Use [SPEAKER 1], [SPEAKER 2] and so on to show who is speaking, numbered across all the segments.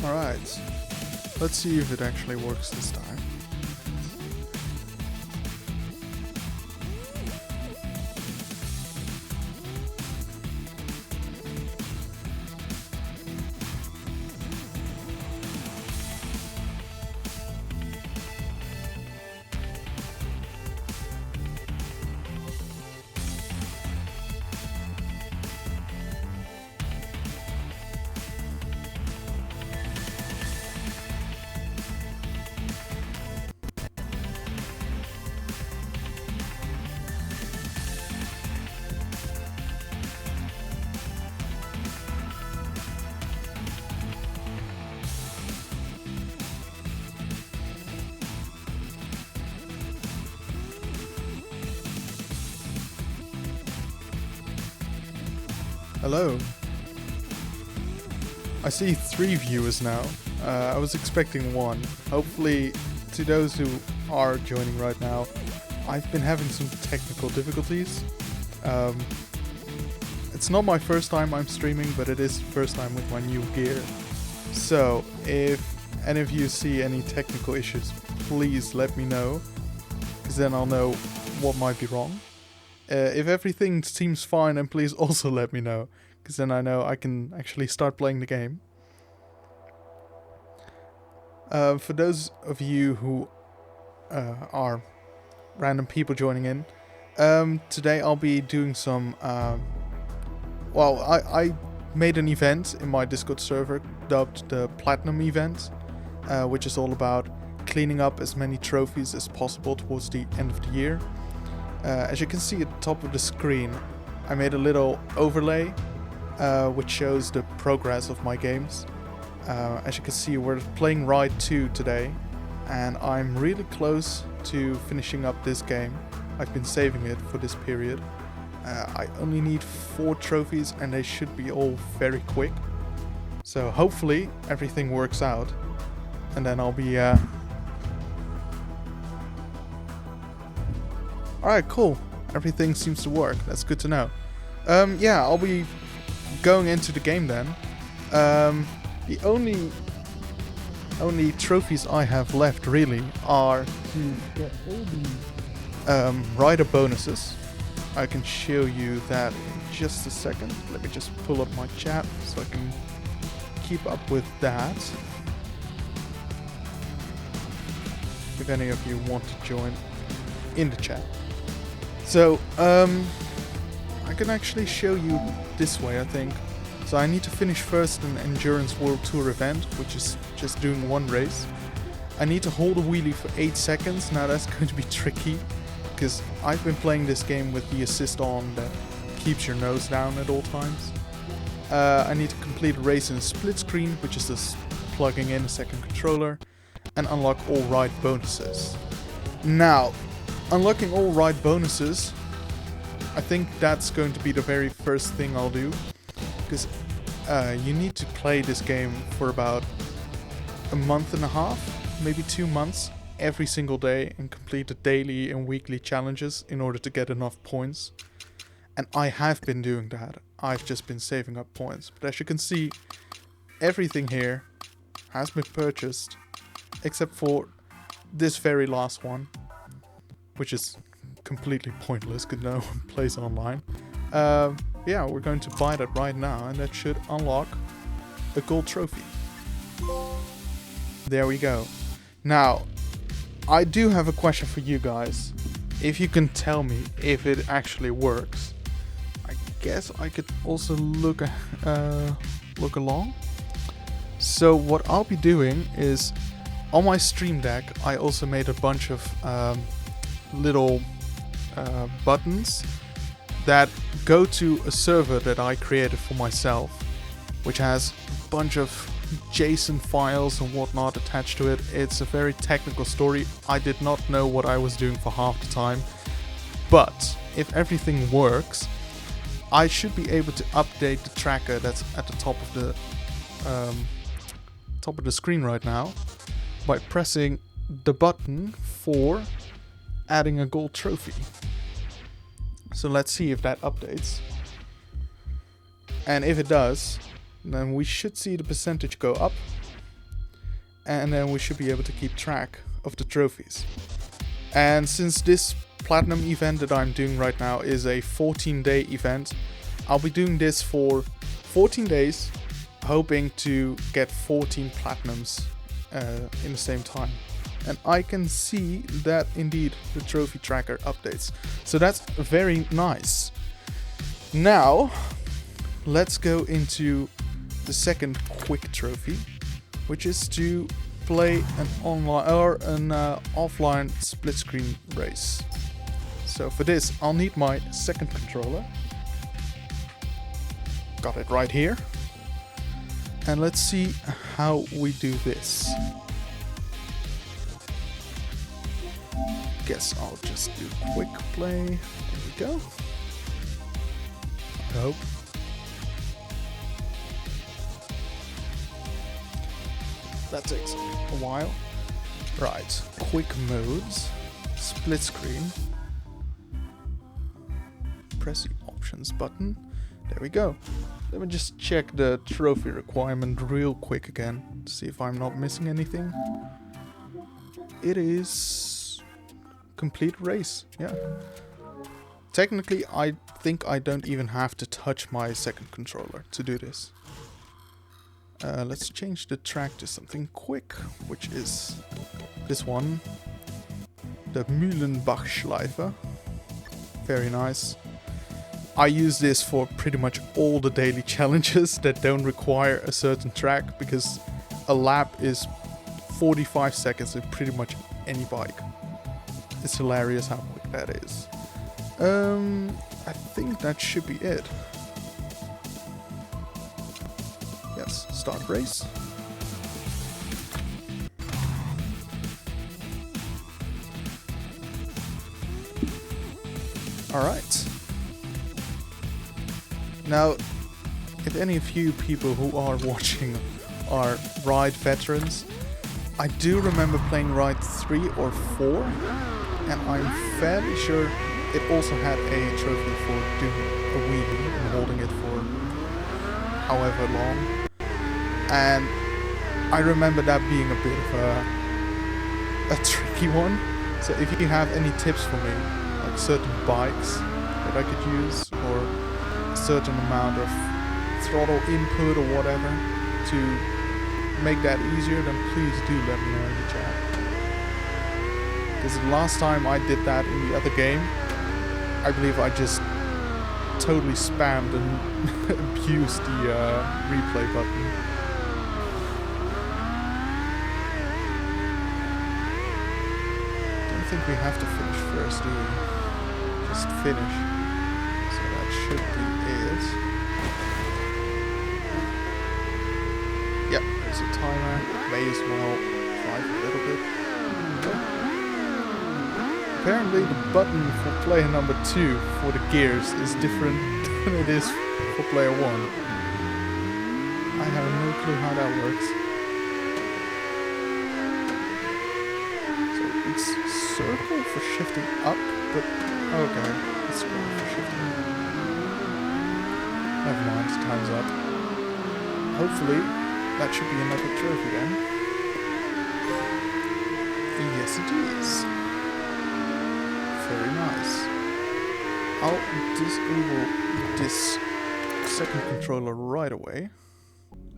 [SPEAKER 1] Alright, let's see if it actually works this time. Hello. I see 3 viewers now. I was expecting 1. Hopefully, to those who are joining right now, I've been having some technical difficulties. It's not my first time I'm streaming, but it is the first time with my new gear. So, if any of you see any technical issues, please let me know, because then I'll know what might be wrong. If everything seems fine, then please also let me know, because then I know I can actually start playing the game. For those of you who are random people joining in, today I'll be doing some... I made an event in my Discord server dubbed the Platinum event, which is all about cleaning up as many trophies as possible towards the end of the year. As you can see at the top of the screen, I made a little overlay which shows the progress of my games. As you can see, we're playing Ride 2 today, and I'm really close to finishing up this game. I've been saving it for this period. I only need 4 trophies and they should be all very quick. So hopefully everything works out, and then I'll be... Alright, cool. Everything seems to work. That's good to know. Yeah, I'll be going into the game then. The only trophies I have left really are to get all the rider bonuses. I can show you that in just a second. Let me just pull up my chat so I can keep up with that. If any of you want to join in the chat. So, I can actually show you this way, I think. So I need to finish first an Endurance World Tour event, which is just doing 1 race. I need to hold a wheelie for 8 seconds. Now that's going to be tricky, because I've been playing this game with the assist on that keeps your nose down at all times. I need to complete a race in a split screen, which is just plugging in a second controller, and unlock all ride bonuses. Now, unlocking all ride bonuses, I think that's going to be the very first thing I'll do, because you need to play this game for about a month and a half, maybe 2 months, every single day, and complete the daily and weekly challenges in order to get enough points. And I have been doing that. I've just been saving up points. But as you can see, everything here has been purchased, except for this very last one, which is completely pointless because no one plays online. Yeah, we're going to buy that right now, and that should unlock a gold trophy. There we go. Now, I do have a question for you guys. If you can tell me if it actually works. I guess I could also look along. So what I'll be doing is, on my Stream Deck, I also made a bunch of little buttons that go to a server that I created for myself, which has a bunch of JSON files and whatnot attached to it. It's a very technical story. I did not know what I was doing for half the time, but if everything works, I should be able to update the tracker that's at the top of the screen right now by pressing the button for adding a gold trophy. So let's see if that updates. And if it does, then we should see the percentage go up. and then we should be able to keep track of the trophies. And since this platinum event that I'm doing right now is a 14-day event, I'll be doing this for 14 days, hoping to get 14 platinums in the same time. And I can see that indeed the trophy tracker updates. So that's very nice. Now, let's go into the second quick trophy, which is to play an online or an offline split screen race. So for this, I'll need my second controller. Got it right here. And let's see how we do this. Guess I'll just do quick play. There we go. I hope. That takes a while. Right, quick modes, split screen. Press the options button. There we go. Let me just check the trophy requirement real quick again to see if I'm not missing anything. It is complete race, yeah. Technically, I think I don't even have to touch my second controller to do this. Let's change the track to something quick, which is this one. The Mühlenbach-Schleife. Very nice. I use this for pretty much all the daily challenges that don't require a certain track, because a lap is 45 seconds with pretty much any bike. It's hilarious how quick that is. I think that should be it. Yes, start race. Alright. Now, if any of you people who are watching are Ride veterans, I do remember playing Ride 3 or 4, and I'm fairly sure it also had a trophy for doing a wheelie and holding it for however long. And I remember that being a bit of a tricky one. So if you have any tips for me, like certain bikes that I could use, or a certain amount of throttle input or whatever to make that easier, then please do let me know in the chat. Because the last time I did that in the other game, I believe I just totally spammed and abused the replay button. Don't think we have to finish first, do we? Just finish. So that should be it. Yep, there's a timer. May as well drive a little bit. Apparently the button for player number 2 for the gears is different than it is for player 1. I have no clue how that works. So it's circle for shifting up, but okay, it's square for shifting up. Never mind, time's up. Hopefully that should be another trophy then. Yes it is. Very nice. I'll disable this second controller right away.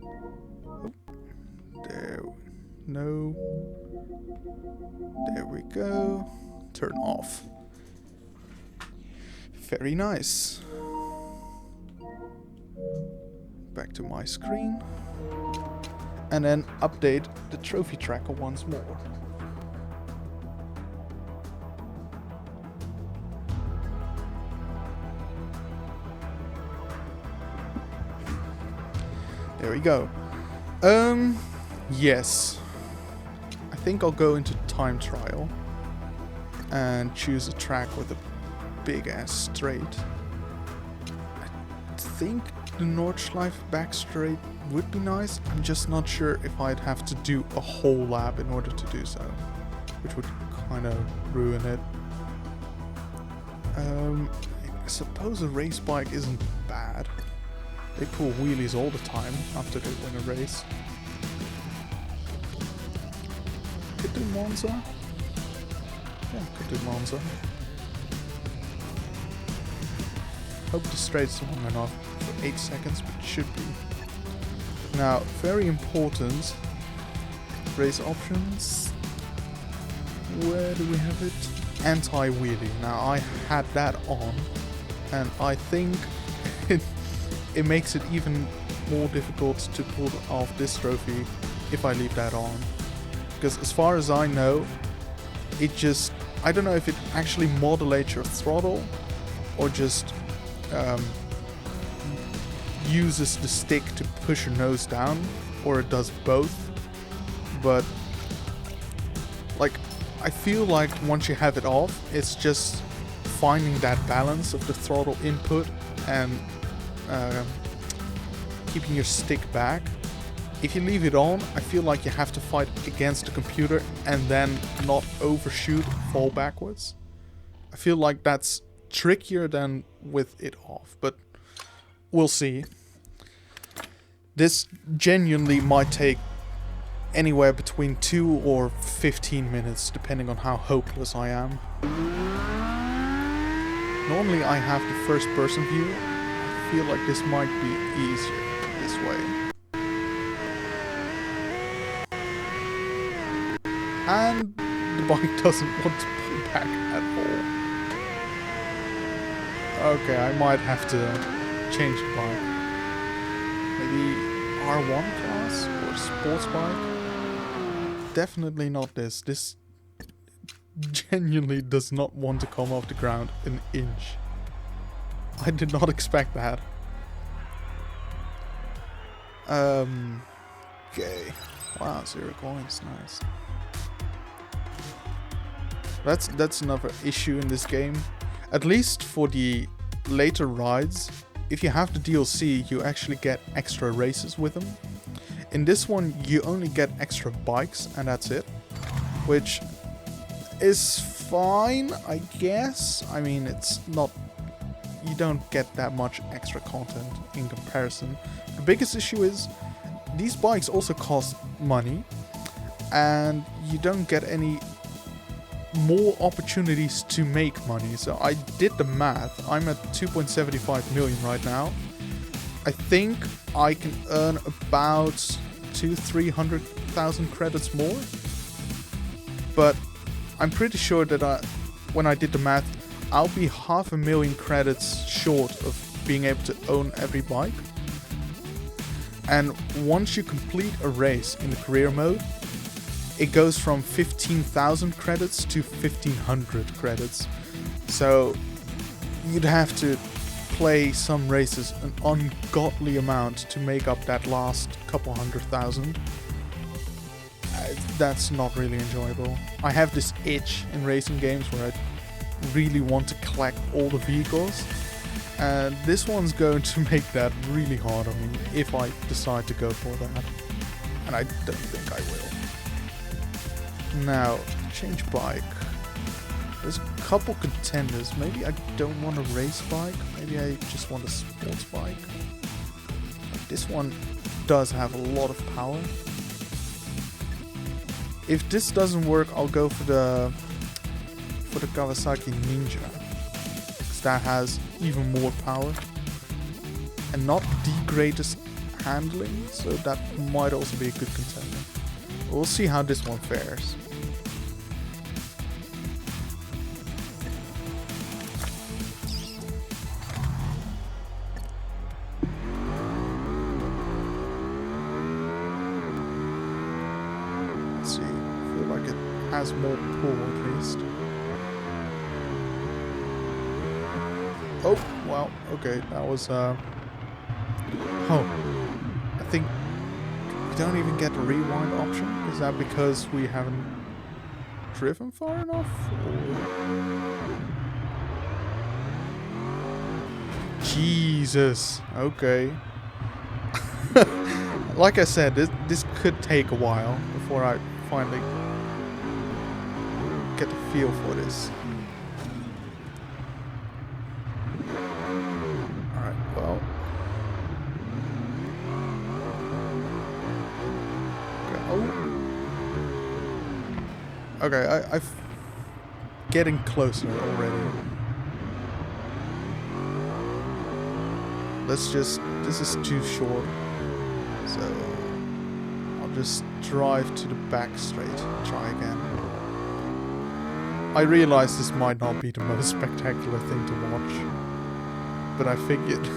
[SPEAKER 1] Oh, there. No. There we go. Turn off. Very nice. Back to my screen. And then update the trophy tracker once more. There we go. Yes. I think I'll go into time trial and choose a track with a big ass straight. I think the Nordschleife back straight would be nice. I'm just not sure if I'd have to do a whole lap in order to do so, which would kind of ruin it. I suppose a race bike isn't bad. They pull wheelies all the time after they win a race. do Monza. Yeah, I could do Monza. Hope the straight's long enough for 8 seconds, but it should be. Now, very important, race options. Where do we have it? Anti-wheelie. Now, I had that on, and I think it makes it even more difficult to pull off this trophy if I leave that on. Because as far as I know, it just, I don't know if it actually modulates your throttle or just uses the stick to push your nose down, or it does both. But like, I feel like once you have it off, it's just finding that balance of the throttle input and keeping your stick back. If you leave it on, I feel like you have to fight against the computer and then not overshoot, fall backwards. I feel like that's trickier than with it off, but we'll see. This genuinely might take anywhere between 2 or 15 minutes, depending on how hopeless I am. Normally I have the first person view. I feel like this might be easier this way. And the bike doesn't want to pull back at all. Okay, I might have to change the bike. Maybe R1 class or sports bike? Definitely not this. This genuinely does not want to come off the ground an inch. I did not expect that. Okay. Wow, 0 coins, nice. That's another issue in this game. At least for the later rides, if you have the DLC, you actually get extra races with them. In this one, you only get extra bikes, and that's it. Which is fine, I guess. I mean, it's not... You don't get that much extra content in comparison. The biggest issue is, these bikes also cost money, and you don't get any more opportunities to make money. So I did the math. I'm at 2.75 million right now. I think I can earn about 200,000-300,000 credits more. But I'm pretty sure that when I did the math, I'll be 500,000 credits short of being able to own every bike. And once you complete a race in the career mode, it goes from 15,000 credits to 1,500 credits. So you'd have to play some races an ungodly amount to make up that last couple 100,000. That's not really enjoyable. I have this itch in racing games where I really want to collect all the vehicles. And this one's going to make that really hard on me if I decide to go for that. And I don't think I will. Now, change bike. There's a couple contenders. Maybe I don't want a race bike. Maybe I just want a sports bike. This one does have a lot of power. If this doesn't work, I'll go for the Kawasaki Ninja. Because that has even more power. And not the greatest handling, so that might also be a good contender. We'll see how this one fares. Let's see. I feel like it has more pull at least. Oh, wow. Okay, that was Oh, I think we don't even get the rewind option. Is that because we haven't driven far enough? Or... Jesus. Okay. Like I said, this could take a while before I finally get the feel for this. Alright, well. Okay, I'm getting closer already. Let's just... This is too short. So... I'll just drive to the back straight and try again. I realize this might not be the most spectacular thing to watch. But I figured...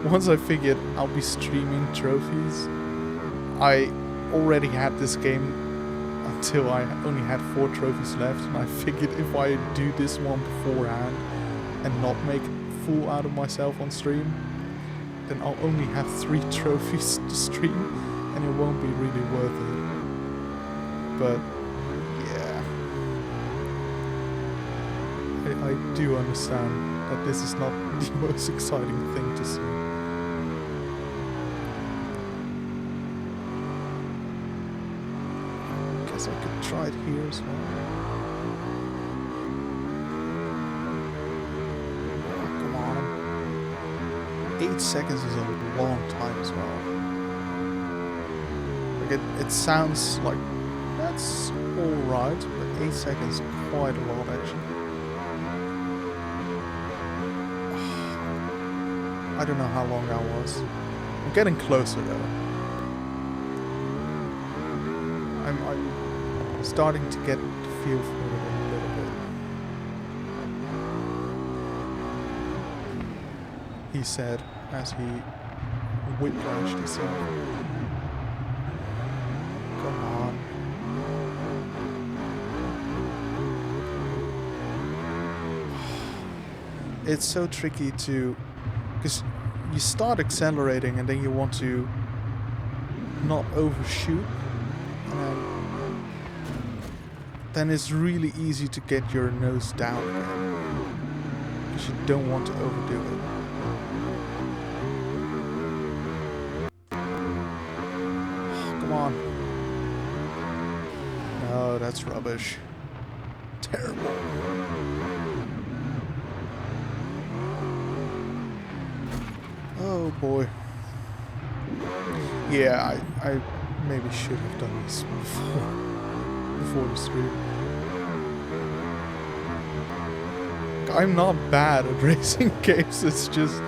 [SPEAKER 1] once I figured I'll be streaming trophies, I already had this game until I only had 4 trophies left, and I figured if I do this one beforehand and not make a fool out of myself on stream, then I'll only have 3 trophies to stream, and it won't be really worth it. But yeah, I do understand that this is not the most exciting thing to see. Guess I could try it here as well. Oh, come on. 8 seconds is a long time as well. Like it sounds like that's alright, but 8 seconds is quite a lot actually. I don't know how long that was. I'm getting closer though. I'm starting to get the feel for it a little bit. He said as he whiplashed himself. Come on. It's so tricky to... Because you start accelerating and then you want to not overshoot, and then it's really easy to get your nose down again, because you don't want to overdo it. Oh, come on. No, that's rubbish. Terrible. Oh boy. Yeah, I maybe should have done this before the stream. I'm not bad at racing games, it's just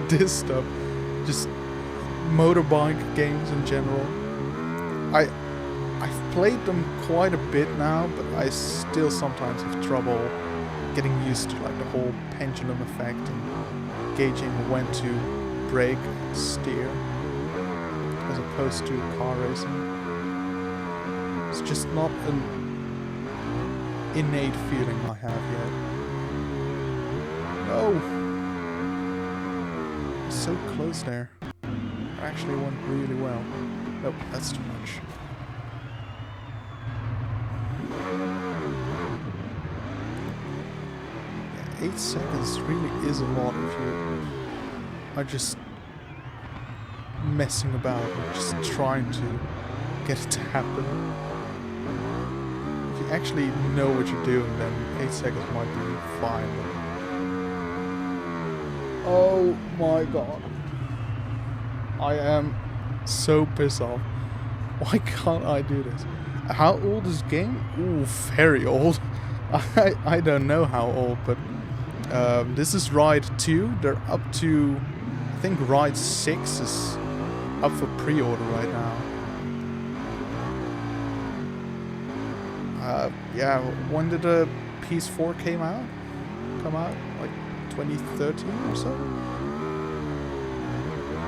[SPEAKER 1] this stuff. Just motorbike games in general. I've played them quite a bit now, but I still sometimes have trouble getting used to like the whole pendulum effect and gauging when to brake and steer as opposed to car racing. It's just not an innate feeling I have yet. No! So close there. It actually went really well. Nope, that's too much. Yeah, 8 seconds really is a lot if you are just messing about and just trying to get it to happen. If you actually know what you're doing, then 8 seconds might be fine. Oh my god. I am so pissed off. Why can't I do this? How old is this game? Ooh, very old. I don't know how old, but this is ride 2. They're up to, I think ride 6 is up for pre-order right now. Yeah, when did the PS4 come out? Like 2013 or so?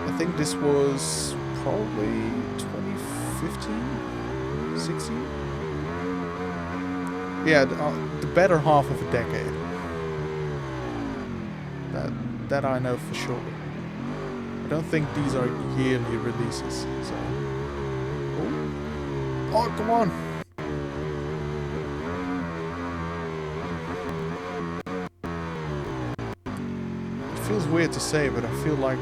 [SPEAKER 1] I think this was probably 2015, 16. Yeah, the better half of a decade. That I know for sure. I don't think these are yearly releases. So. Oh, come on! It feels weird to say, but I feel like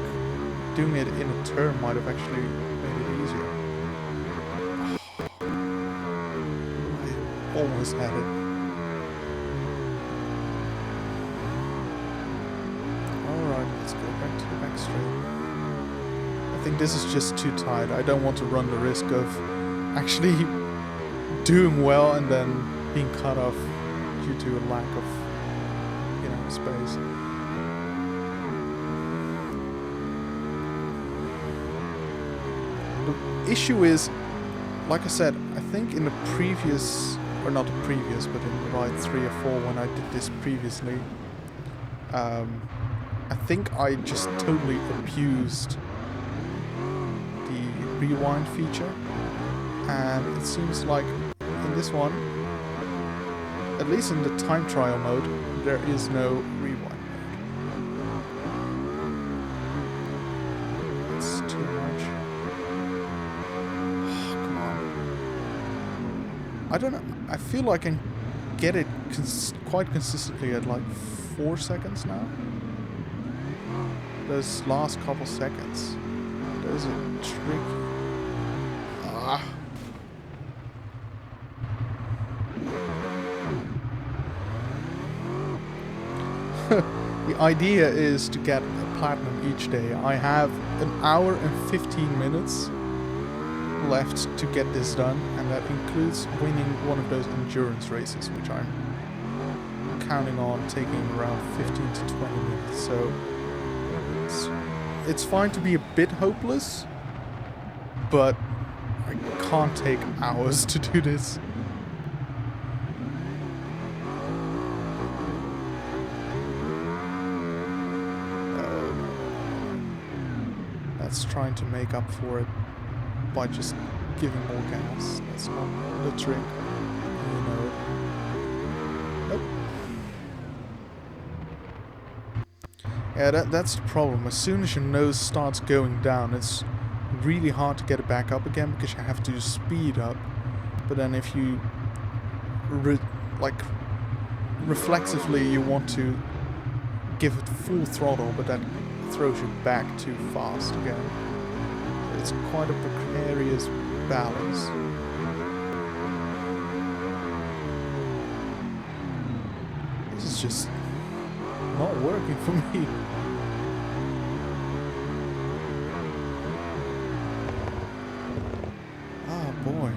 [SPEAKER 1] doing it in a turn might have actually made it easier. I almost had it. Alright, let's go back to the back straight. I think this is just too tight. I don't want to run the risk of actually doing well and then being cut off due to a lack of, you know, space. The issue is, like I said, I think in the previous, or not the previous, but in Ride 3 or 4 when I did this previously, I think I just totally abused the rewind feature, and it seems like in this one, at least in the time trial mode, there is no rewind mode. That's too much. Oh, come on. I don't know. I feel like I can get it quite consistently at like 4 seconds now. Those last couple seconds. Those are tricky. Ah. The idea is to get a platinum each day. I have an hour and 15 minutes left to get this done, and that includes winning one of those endurance races, which I'm counting on taking around 15 to 20 minutes. So it's fine to be a bit hopeless, but I can't take hours to do this. That's trying to make up for it by just giving more gas. That's not the trick, you know. Nope. Yeah, that's the problem. As soon as your nose starts going down, it's really hard to get it back up again because you have to speed up. But then if you reflexively you want to give it full throttle, but that throws you back too fast again. It's quite a precarious balance. This is just not working for me. Oh boy.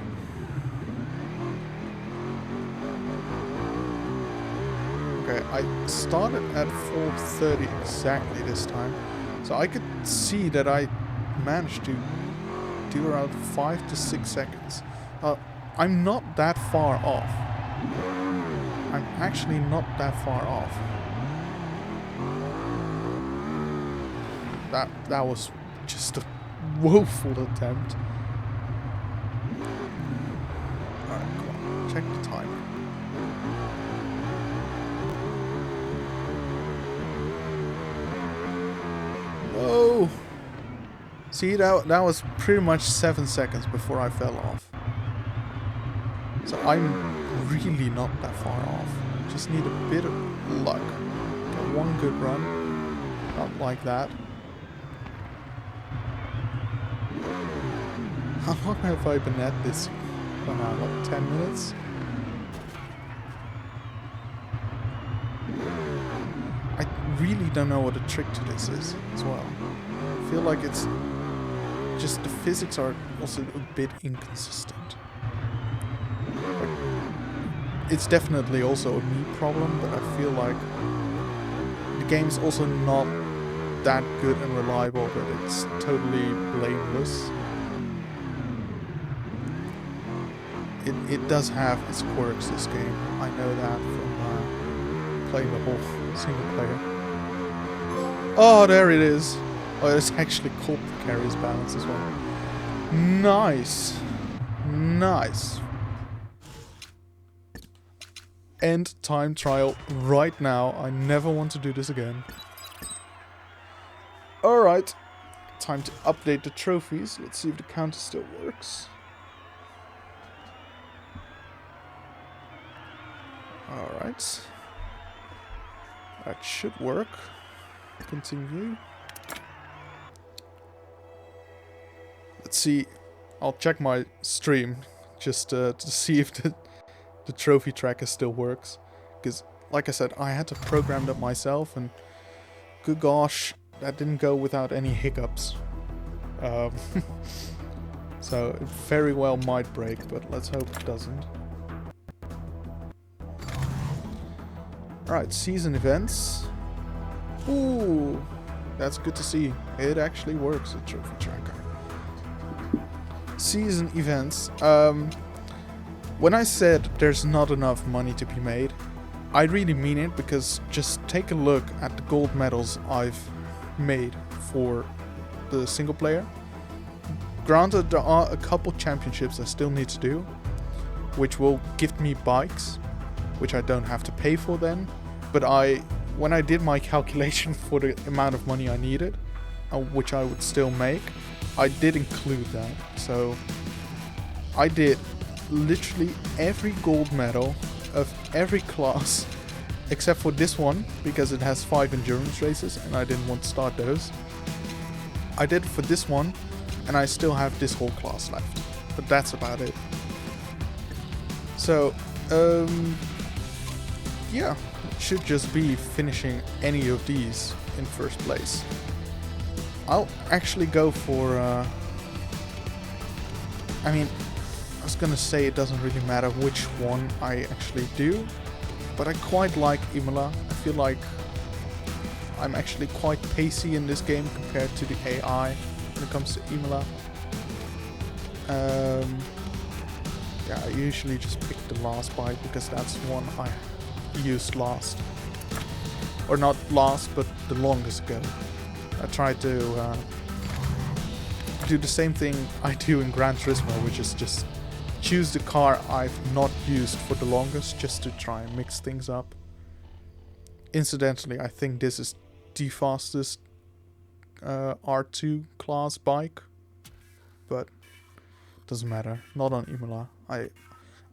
[SPEAKER 1] Okay, I started at 4:30 exactly this time, so I could see that I managed to do around 5 to 6 seconds. I'm not that far off. I'm actually not that far off. That was just a woeful attempt. Alright, come on, check the timer. No! See, that was pretty much 7 seconds before I fell off. So I'm really not that far off. Just need a bit of luck. Get one good run. Not like that. How long have I been at this for now? What, 10 minutes? I really don't know what the trick to this is as well. I feel like it's just the physics are also a bit inconsistent. Like, it's definitely also a me problem, but I feel like the game's also not that good and reliable that it's totally blameless. It does have its quirks, this game. I know that from playing the whole single player. Oh, there it is. Oh, it's actually called Precarious balance as well. Nice. Nice. End time trial right now. I never want to do this again. Alright. Time to update the trophies. Let's see if the counter still works. Alright. That should work. Continue. Let's see. I'll check my stream just to see if the trophy tracker still works. Because, like I said, I had to program that myself, and good gosh, that didn't go without any hiccups. So it very well might break, but let's hope it doesn't. Alright, season events. Ooh, that's good to see. It actually works, a trophy tracker. Season events. When I said there's not enough money to be made, I really mean it, because just take a look at the gold medals I've made for the single player. Granted, there are a couple championships I still need to do, which will gift me bikes, which I don't have to pay for then. But when I did my calculation for the amount of money I needed, which I would still make, I did include that. So I did literally every gold medal of every class except for this one, because it has 5 endurance races and I didn't want to start those. I did it for this one, and I still have this whole class left, but that's about it. So yeah, it should just be finishing any of these in first place. I'll actually go for I mean, I was gonna say it doesn't really matter which one I actually do, but I quite like Imola. I feel like I'm actually quite pacey in this game compared to the AI when it comes to Imola. Yeah, I usually just pick the last bike because that's the one I used last. Or not last, but the longest ago. I try to do the same thing I do in Gran Turismo, which is just choose the car I've not used for the longest, just to try and mix things up. Incidentally, I think this is the fastest R2 class bike, but doesn't matter, not on Imola.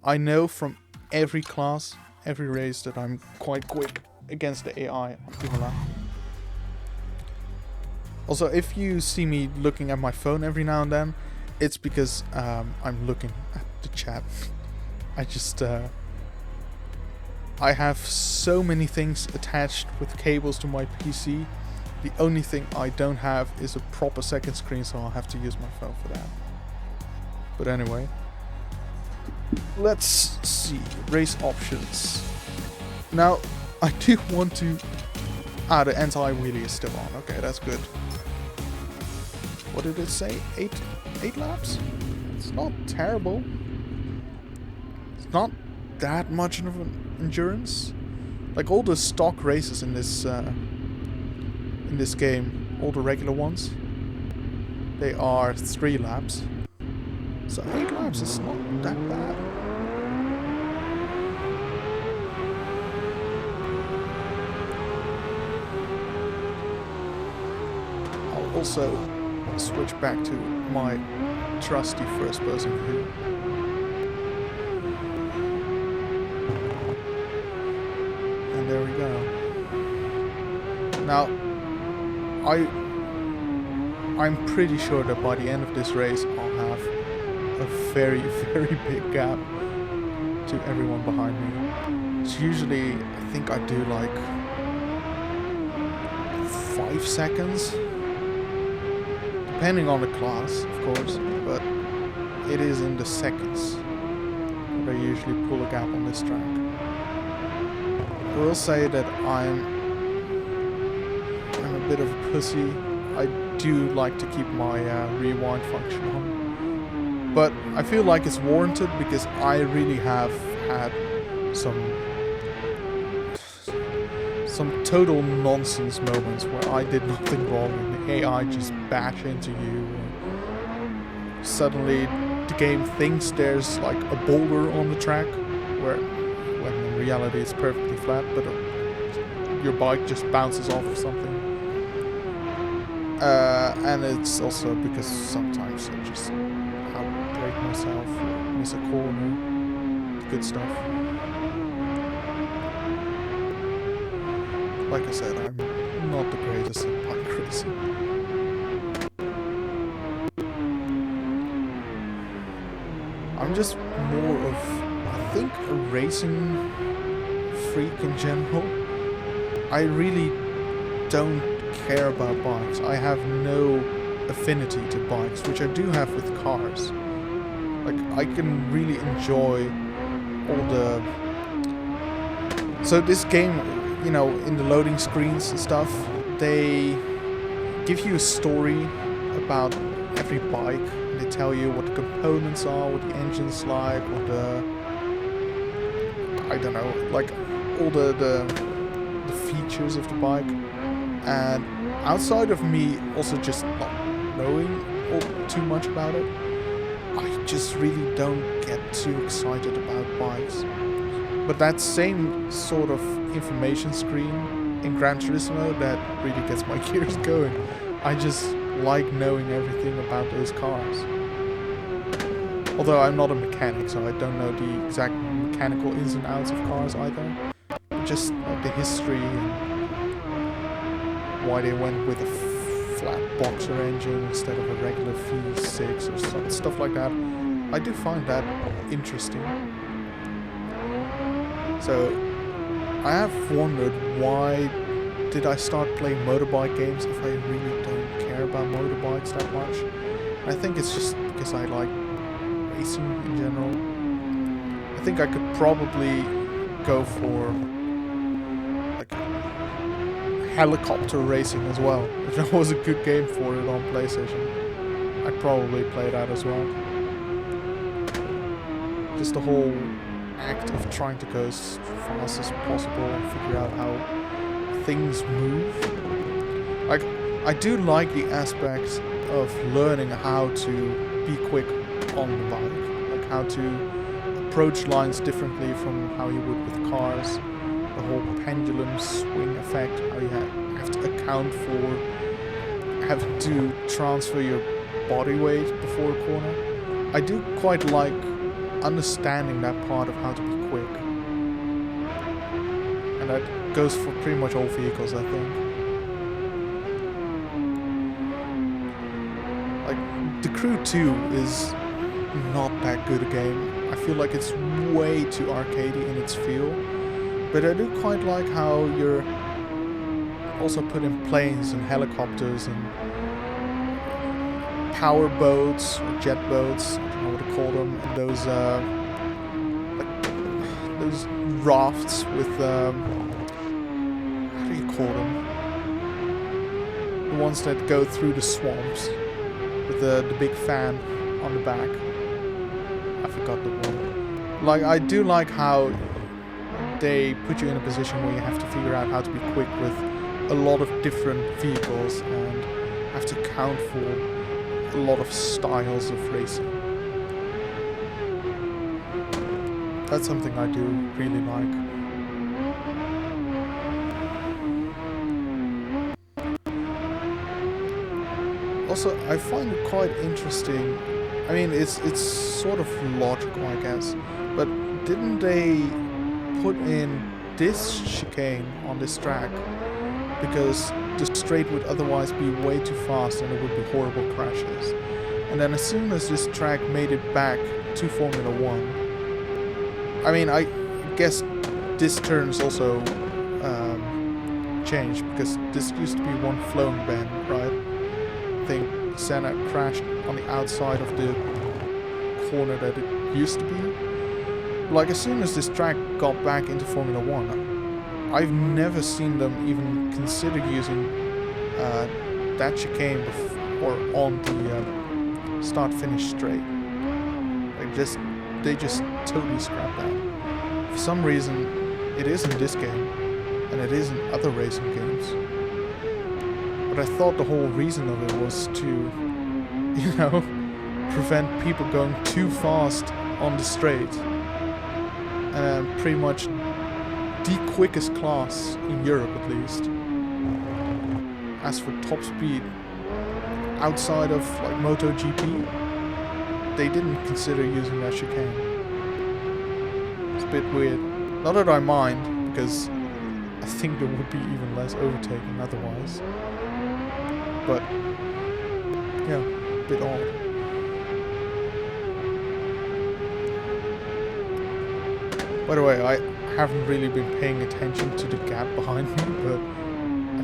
[SPEAKER 1] I know from every class, every race, that I'm quite quick against the AI on Imola. Also, if you see me looking at my phone every now and then, it's because I'm looking at the chat. I just I have so many things attached with cables to my PC. The only thing I don't have is a proper second screen, so I'll have to use my phone for that. But anyway, let's see, race options. Now, I do want to... the anti-wheelie is still on. Okay, that's good. What did it say? 8 laps? It's not terrible. It's not that much of an endurance. Like all the stock races in this game, all the regular ones, they are 3 laps. So 8 laps is not that bad. I'll also switch back to my trusty first person view. And there we go. Now, I'm pretty sure that by the end of this race I'll have a very, very big gap to everyone behind me. It's usually, I think I do like 5 seconds. Depending on the class, of course, but it is in the seconds that I usually pull a gap on this track. I will say that I'm a bit of a pussy. I do like to keep my rewind function on. But I feel like it's warranted because I really have had some total nonsense moments where I did nothing wrong and the AI just bash into you. Suddenly the game thinks there's like a boulder on the track, when in reality it's perfectly flat, but your bike just bounces off of something. And it's also because sometimes I just break myself, miss a corner, good stuff. Like I said, I'm not the greatest at bike racing. I'm just more of, I think, a racing freak in general. I really don't care about bikes. I have no affinity to bikes, which I do have with cars. Like, I can really enjoy all the... So this game you know, in the loading screens and stuff, they give you a story about every bike. They tell you what the components are, what the engine's like, what the, I don't know, like all the features of the bike. And outside of me also just not knowing too much about it, I just really don't get too excited about bikes. But that same sort of information screen in Gran Turismo, that really gets my gears going. I just like knowing everything about those cars. Although I'm not a mechanic, so I don't know the exact mechanical ins and outs of cars either. Just like the history and why they went with a flat boxer engine instead of a regular V6 or stuff like that. I do find that interesting. So I have wondered, why did I start playing motorbike games if I really don't care about motorbikes that much? I think it's just because I like racing in general. I think I could probably go for like helicopter racing as well. If there was a good game for it on PlayStation, I'd probably play that as well. Just the whole act of trying to go as fast as possible and figure out how things move. Like, I do like the aspects of learning how to be quick on the bike, like how to approach lines differently from how you would with cars. The whole pendulum swing effect, how you have to account for having to transfer your body weight before a corner. I do quite like understanding that part of how to be quick. And that goes for pretty much all vehicles, I think. Like, The Crew 2 is not that good a game. I feel like it's way too arcadey in its feel. But I do quite like how you're also put in planes and helicopters and power boats or jet boats, I don't know what to call them, and those rafts with how do you call them? The ones that go through the swamps with the big fan on the back. I forgot the one. Like, I do like how they put you in a position where you have to figure out how to be quick with a lot of different vehicles and have to account for a lot of styles of racing. That's something I do really like. Also, I find it quite interesting. I mean, it's sort of logical, I guess, but didn't they put in this chicane on this track because the straight would otherwise be way too fast and it would be horrible crashes? And then as soon as this track made it back to Formula 1, I mean, I guess this turn's also changed, because this used to be one flowing bend, right? I think Senna crashed on the outside of the corner that it used to be. Like, as soon as this track got back into Formula 1, I've never seen them even consider using that chicane or on the start-finish straight. They just totally scrapped that. For some reason, it is in this game, and it is in other racing games. But I thought the whole reason of it was to, you know, prevent people going too fast on the straight. And pretty much the quickest class in Europe, at least. As for top speed, outside of like MotoGP, they didn't consider using that chicane. It's a bit weird. Not that I mind, because I think there would be even less overtaking otherwise. But yeah, a bit odd. By the way, I haven't really been paying attention to the gap behind me, but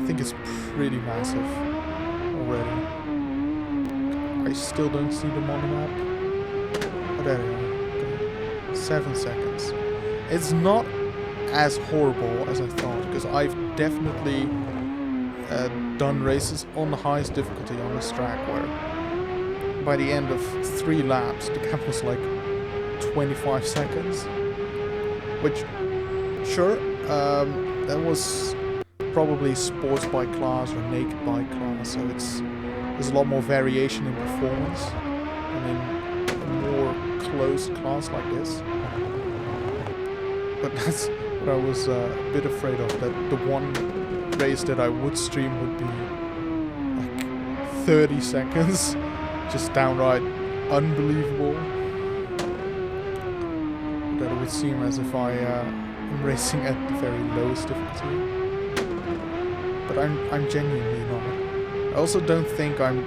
[SPEAKER 1] I think it's pretty massive already. I still don't see them on the map. Oh, there they are. 7 seconds. It's not as horrible as I thought, because I've definitely done races on the highest difficulty on this track where by the end of 3 laps the gap was like 25 seconds. Which, sure, that was probably sports bike class or naked bike class, so there's a lot more variation in performance than in a more closed class like this. But that's what I was a bit afraid of, that the one race that I would stream would be like 30 seconds, just downright unbelievable. That it would seem as if I am racing at the very lowest difficulty. But I'm genuinely not. I also don't think I'm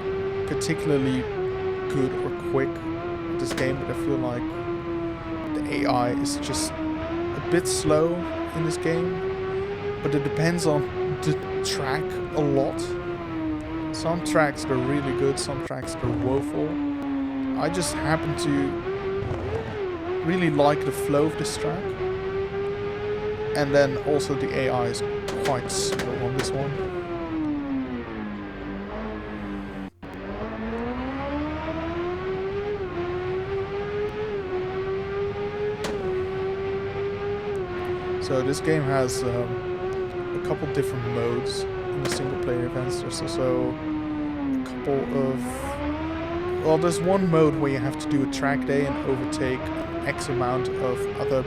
[SPEAKER 1] particularly good or quick at this game, but I feel like the AI is just a bit slow in this game. But it depends on the track a lot. Some tracks are really good, some tracks are woeful. I just happen to really like the flow of this track, and then also the AI is quite slow on this one. So this game has a couple different modes in the single player events. There's also a couple of... Well, there's one mode where you have to do a track day and overtake X amount of other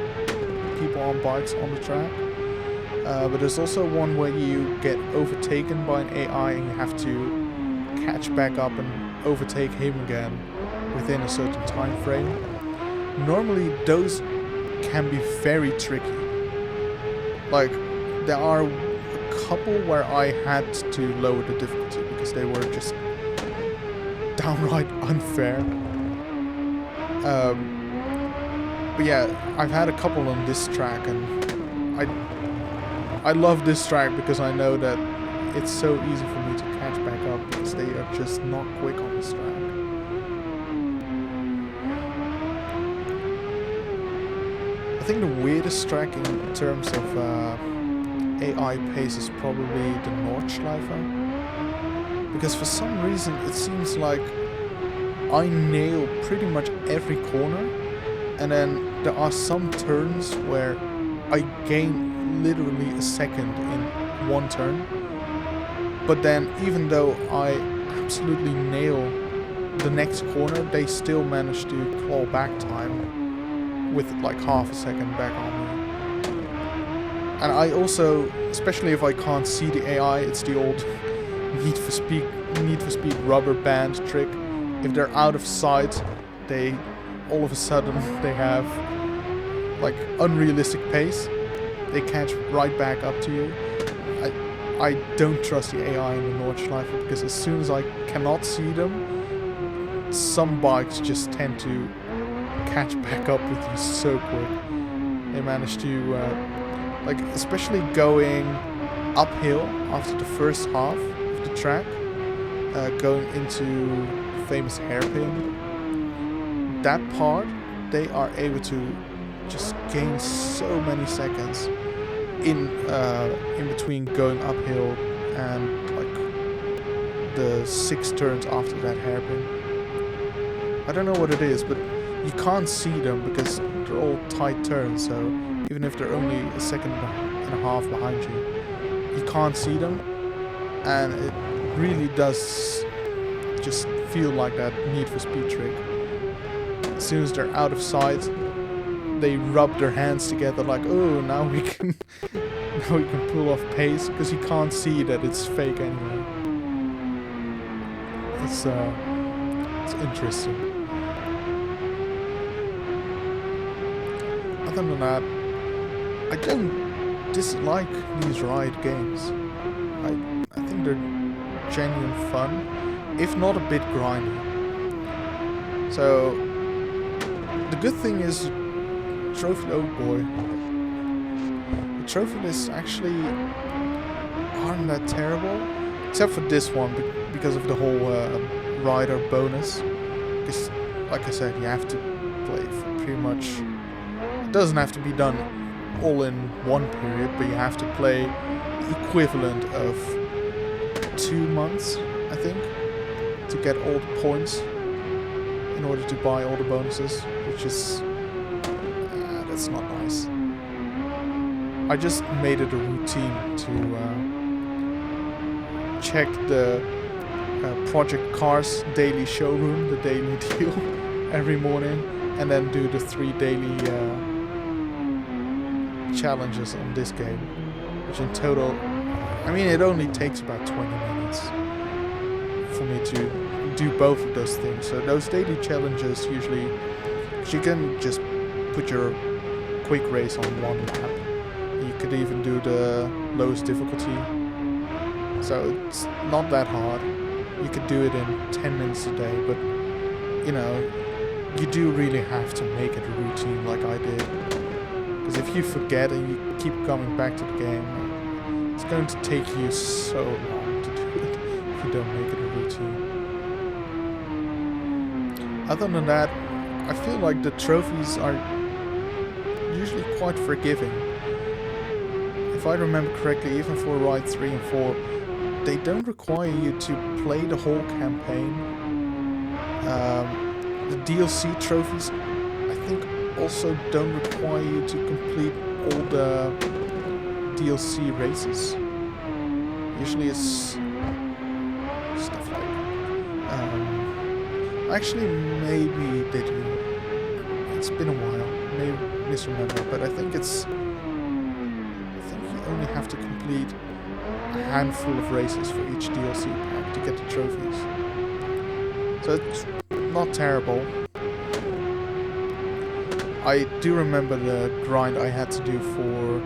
[SPEAKER 1] people on bikes on the track. But there's also one where you get overtaken by an AI and you have to catch back up and overtake him again within a certain time frame. Normally those can be very tricky. Like, there are a couple where I had to lower the difficulty because they were just downright unfair. But yeah, I've had a couple on this track, and I love this track because I know that it's so easy for me to catch back up because they are just not quick on this track. I think the weirdest track in terms of AI pace is probably the Nordschleife, because for some reason it seems like I nail pretty much every corner, and then there are some turns where I gain literally a second in one turn, but then even though I absolutely nail the next corner, they still manage to claw back time with like half a second back on me. And I also, especially if I can't see the AI, it's the old Need for Speed rubber band trick. If they're out of sight, they all of a sudden they have like unrealistic pace. They catch right back up to you. I don't trust the AI in the Nordschleife because as soon as I cannot see them, some bikes just tend to catch back up with you so quick. They manage to like, especially going uphill after the first half of the track, going into the famous hairpin. That part, they are able to just gain so many seconds in between going uphill and like the 6 turns after that hairpin. I don't know what it is, but you can't see them because they're all tight turns, so even if they're only a second and a half behind you, you can't see them, and it really does just feel like that Need for Speed trick. As soon as they're out of sight, they rub their hands together like, oh, now we can pull off pace, because you can't see that it's fake anyway. It's interesting. Other than that, I don't dislike these ride games. I think they're genuine fun, if not a bit grindy. So the good thing is, trophy, oh boy, the trophy lists actually aren't that terrible, except for this one because of the whole rider bonus. Because, like I said, you have to play for pretty much. It doesn't have to be done all in one period, but you have to play equivalent of 2 months, I think, to get all the points in order to buy all the bonuses, which is... that's not nice. I just made it a routine to check the Project Cars daily showroom, the daily deal, every morning, and then do the 3 daily challenges on this game, which in total, I mean, it only takes about 20 minutes for me to do both of those things. So those daily challenges usually, you can just put your quick race on one lap. You could even do the lowest difficulty, so it's not that hard. You could do it in 10 minutes a day, but you know, you do really have to make it a routine like I did. Because if you forget and you keep coming back to the game, it's going to take you so long to do it if you don't make it a routine. Other than that, I feel like the trophies are usually quite forgiving. If I remember correctly, even for Ride 3 and 4, they don't require you to play the whole campaign. The DLC trophies, I think, also don't require you to complete all the DLC races. Usually it's stuff like... actually, maybe they do. It's been a while. Maybe misremember, but I think it's... I think you only have to complete a handful of races for each DLC pack to get the trophies. So it's not terrible. I do remember the grind I had to do for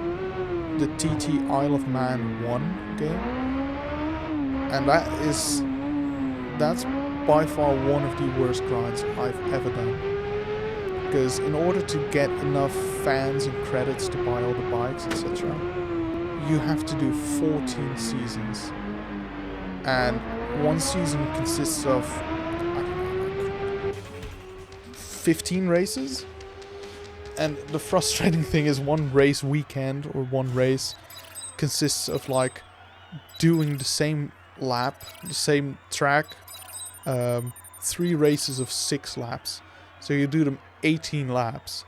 [SPEAKER 1] the TT Isle of Man 1 game. And that's by far one of the worst grinds I've ever done. Because in order to get enough fans and credits to buy all the bikes, etc., you have to do 14 seasons. And one season consists of, I don't know, like 15 races. And the frustrating thing is one race weekend or one race consists of like doing the same lap, the same track, 3 races of 6 laps. So you do them 18 laps,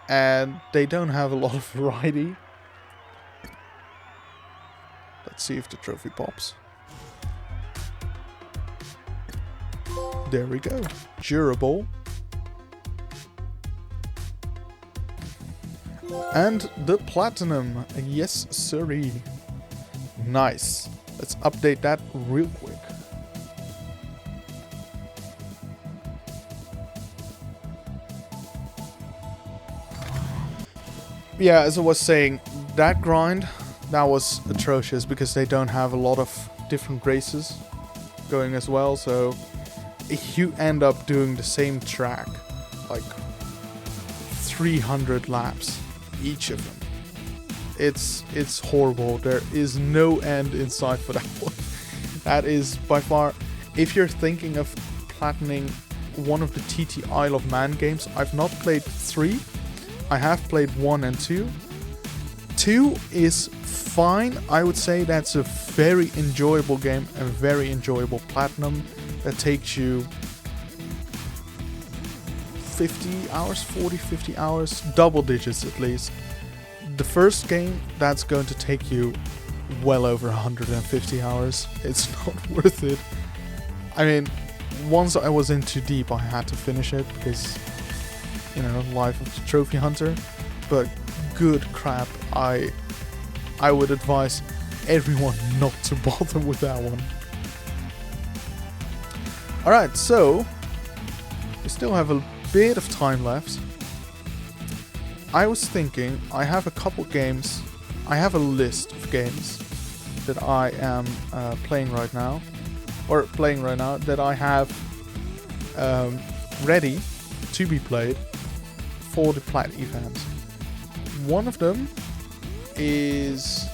[SPEAKER 1] and they don't have a lot of variety. Let's see if the trophy pops. There we go. Durable. And the platinum. Yes, sirree. Nice. Let's update that real quick. Yeah, as I was saying, that grind, that was atrocious because they don't have a lot of different races going as well, so you end up doing the same track, like 300 laps, each of them. It's horrible. There is no end in sight for that one. That is by far, if you're thinking of platining one of the TT Isle of Man games, I've not played 3. I have played 1 and 2. 2 is fine. I would say that's a very enjoyable game, a very enjoyable platinum that takes you 50 hours, 40, 50 hours, double digits at least. The first game, that's going to take you well over 150 hours. It's not worth it. I mean, once I was in too deep, I had to finish it because, you know, life of the trophy hunter. But good crap, I would advise everyone not to bother with that one. Alright, so we still have a bit of time left. I was thinking, I have a couple games, I have a list of games that I am playing right now, that I have ready to be played for the Plat event. One of them is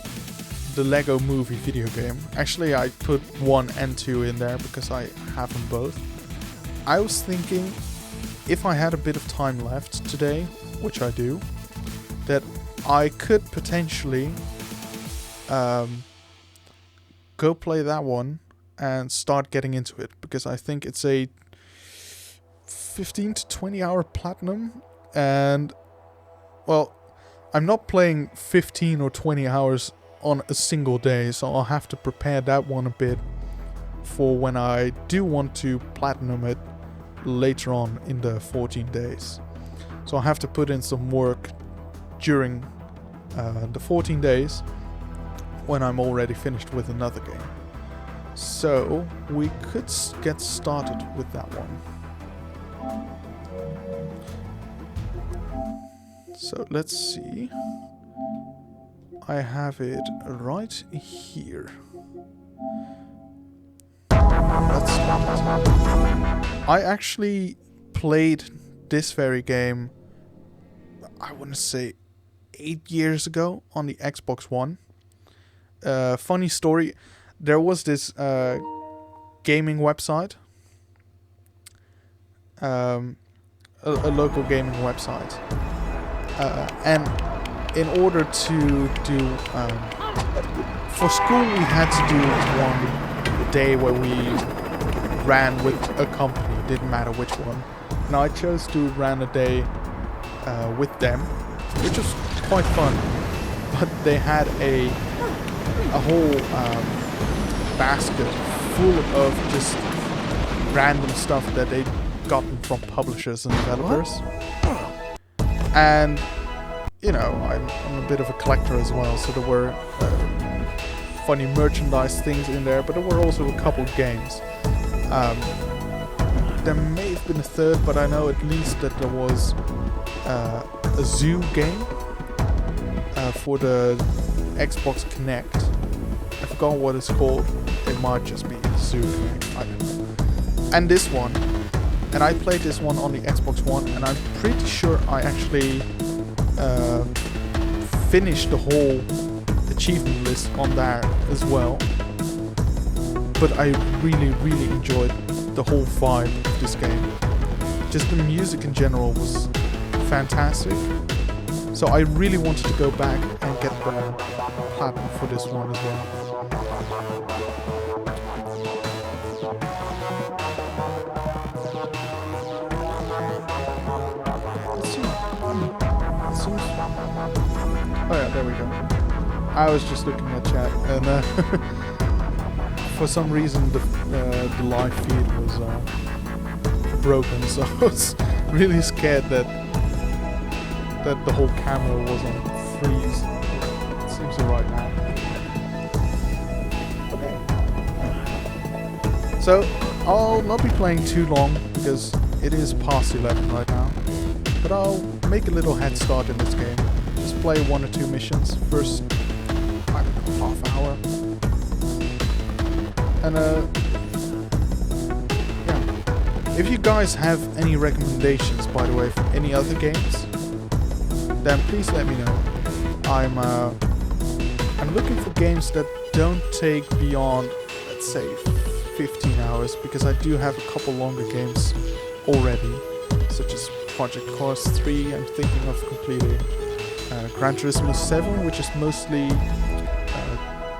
[SPEAKER 1] the Lego Movie video game. Actually, I put 1 and 2 in there because I have them both. I was thinking, if I had a bit of time left today, which I do, that I could potentially go play that one and start getting into it, because I think it's a 15 to 20 hour platinum, and well, I'm not playing 15 or 20 hours on a single day, so I'll have to prepare that one a bit for when I do want to platinum it later on in the 14 days. So I'll have to put in some work during the 14 days when I'm already finished with another game. So we could get started with that one. So let's see. I have it right here. Let's start. I actually played this very game, I want to say 8 years ago on the Xbox One. Funny story, there was this gaming website, a local gaming website, and in order to do, for school we had to do one day where we ran with a company, didn't matter which one. And I chose to run a day with them, which was quite fun. But they had a whole basket full of just random stuff that they'd gotten from publishers and developers. And you know, I'm a bit of a collector as well, so there were funny merchandise things in there, but there were also a couple games. There may have been a third, but I know at least that there was a zoo game for the Xbox Connect. I forgot what it's called. It might just be Zoo Connect, I don't know. And this one. And I played this one on the Xbox One, and I'm pretty sure I actually finished the whole achievement list on there as well. But I really, really enjoyed the whole vibe of this game. Just the music in general was fantastic. So I really wanted to go back and get the platinum for this one as well. Oh yeah, there we go. I was just looking at chat, and for some reason the live feed was broken, so I was really scared that the whole camera was on freeze. It seems alright now. Okay. So I'll not be playing too long because it is past 11 right now, but I'll make a little head start in this game. Just play 1 or 2 missions, first, I don't know, half hour. And yeah. If you guys have any recommendations, by the way, for any other games, then please let me know. I'm looking for games that don't take beyond, let's say, 15 hours, because I do have a couple longer games already, such as Project Cars 3, I'm thinking of completing. Gran Turismo 7, which is mostly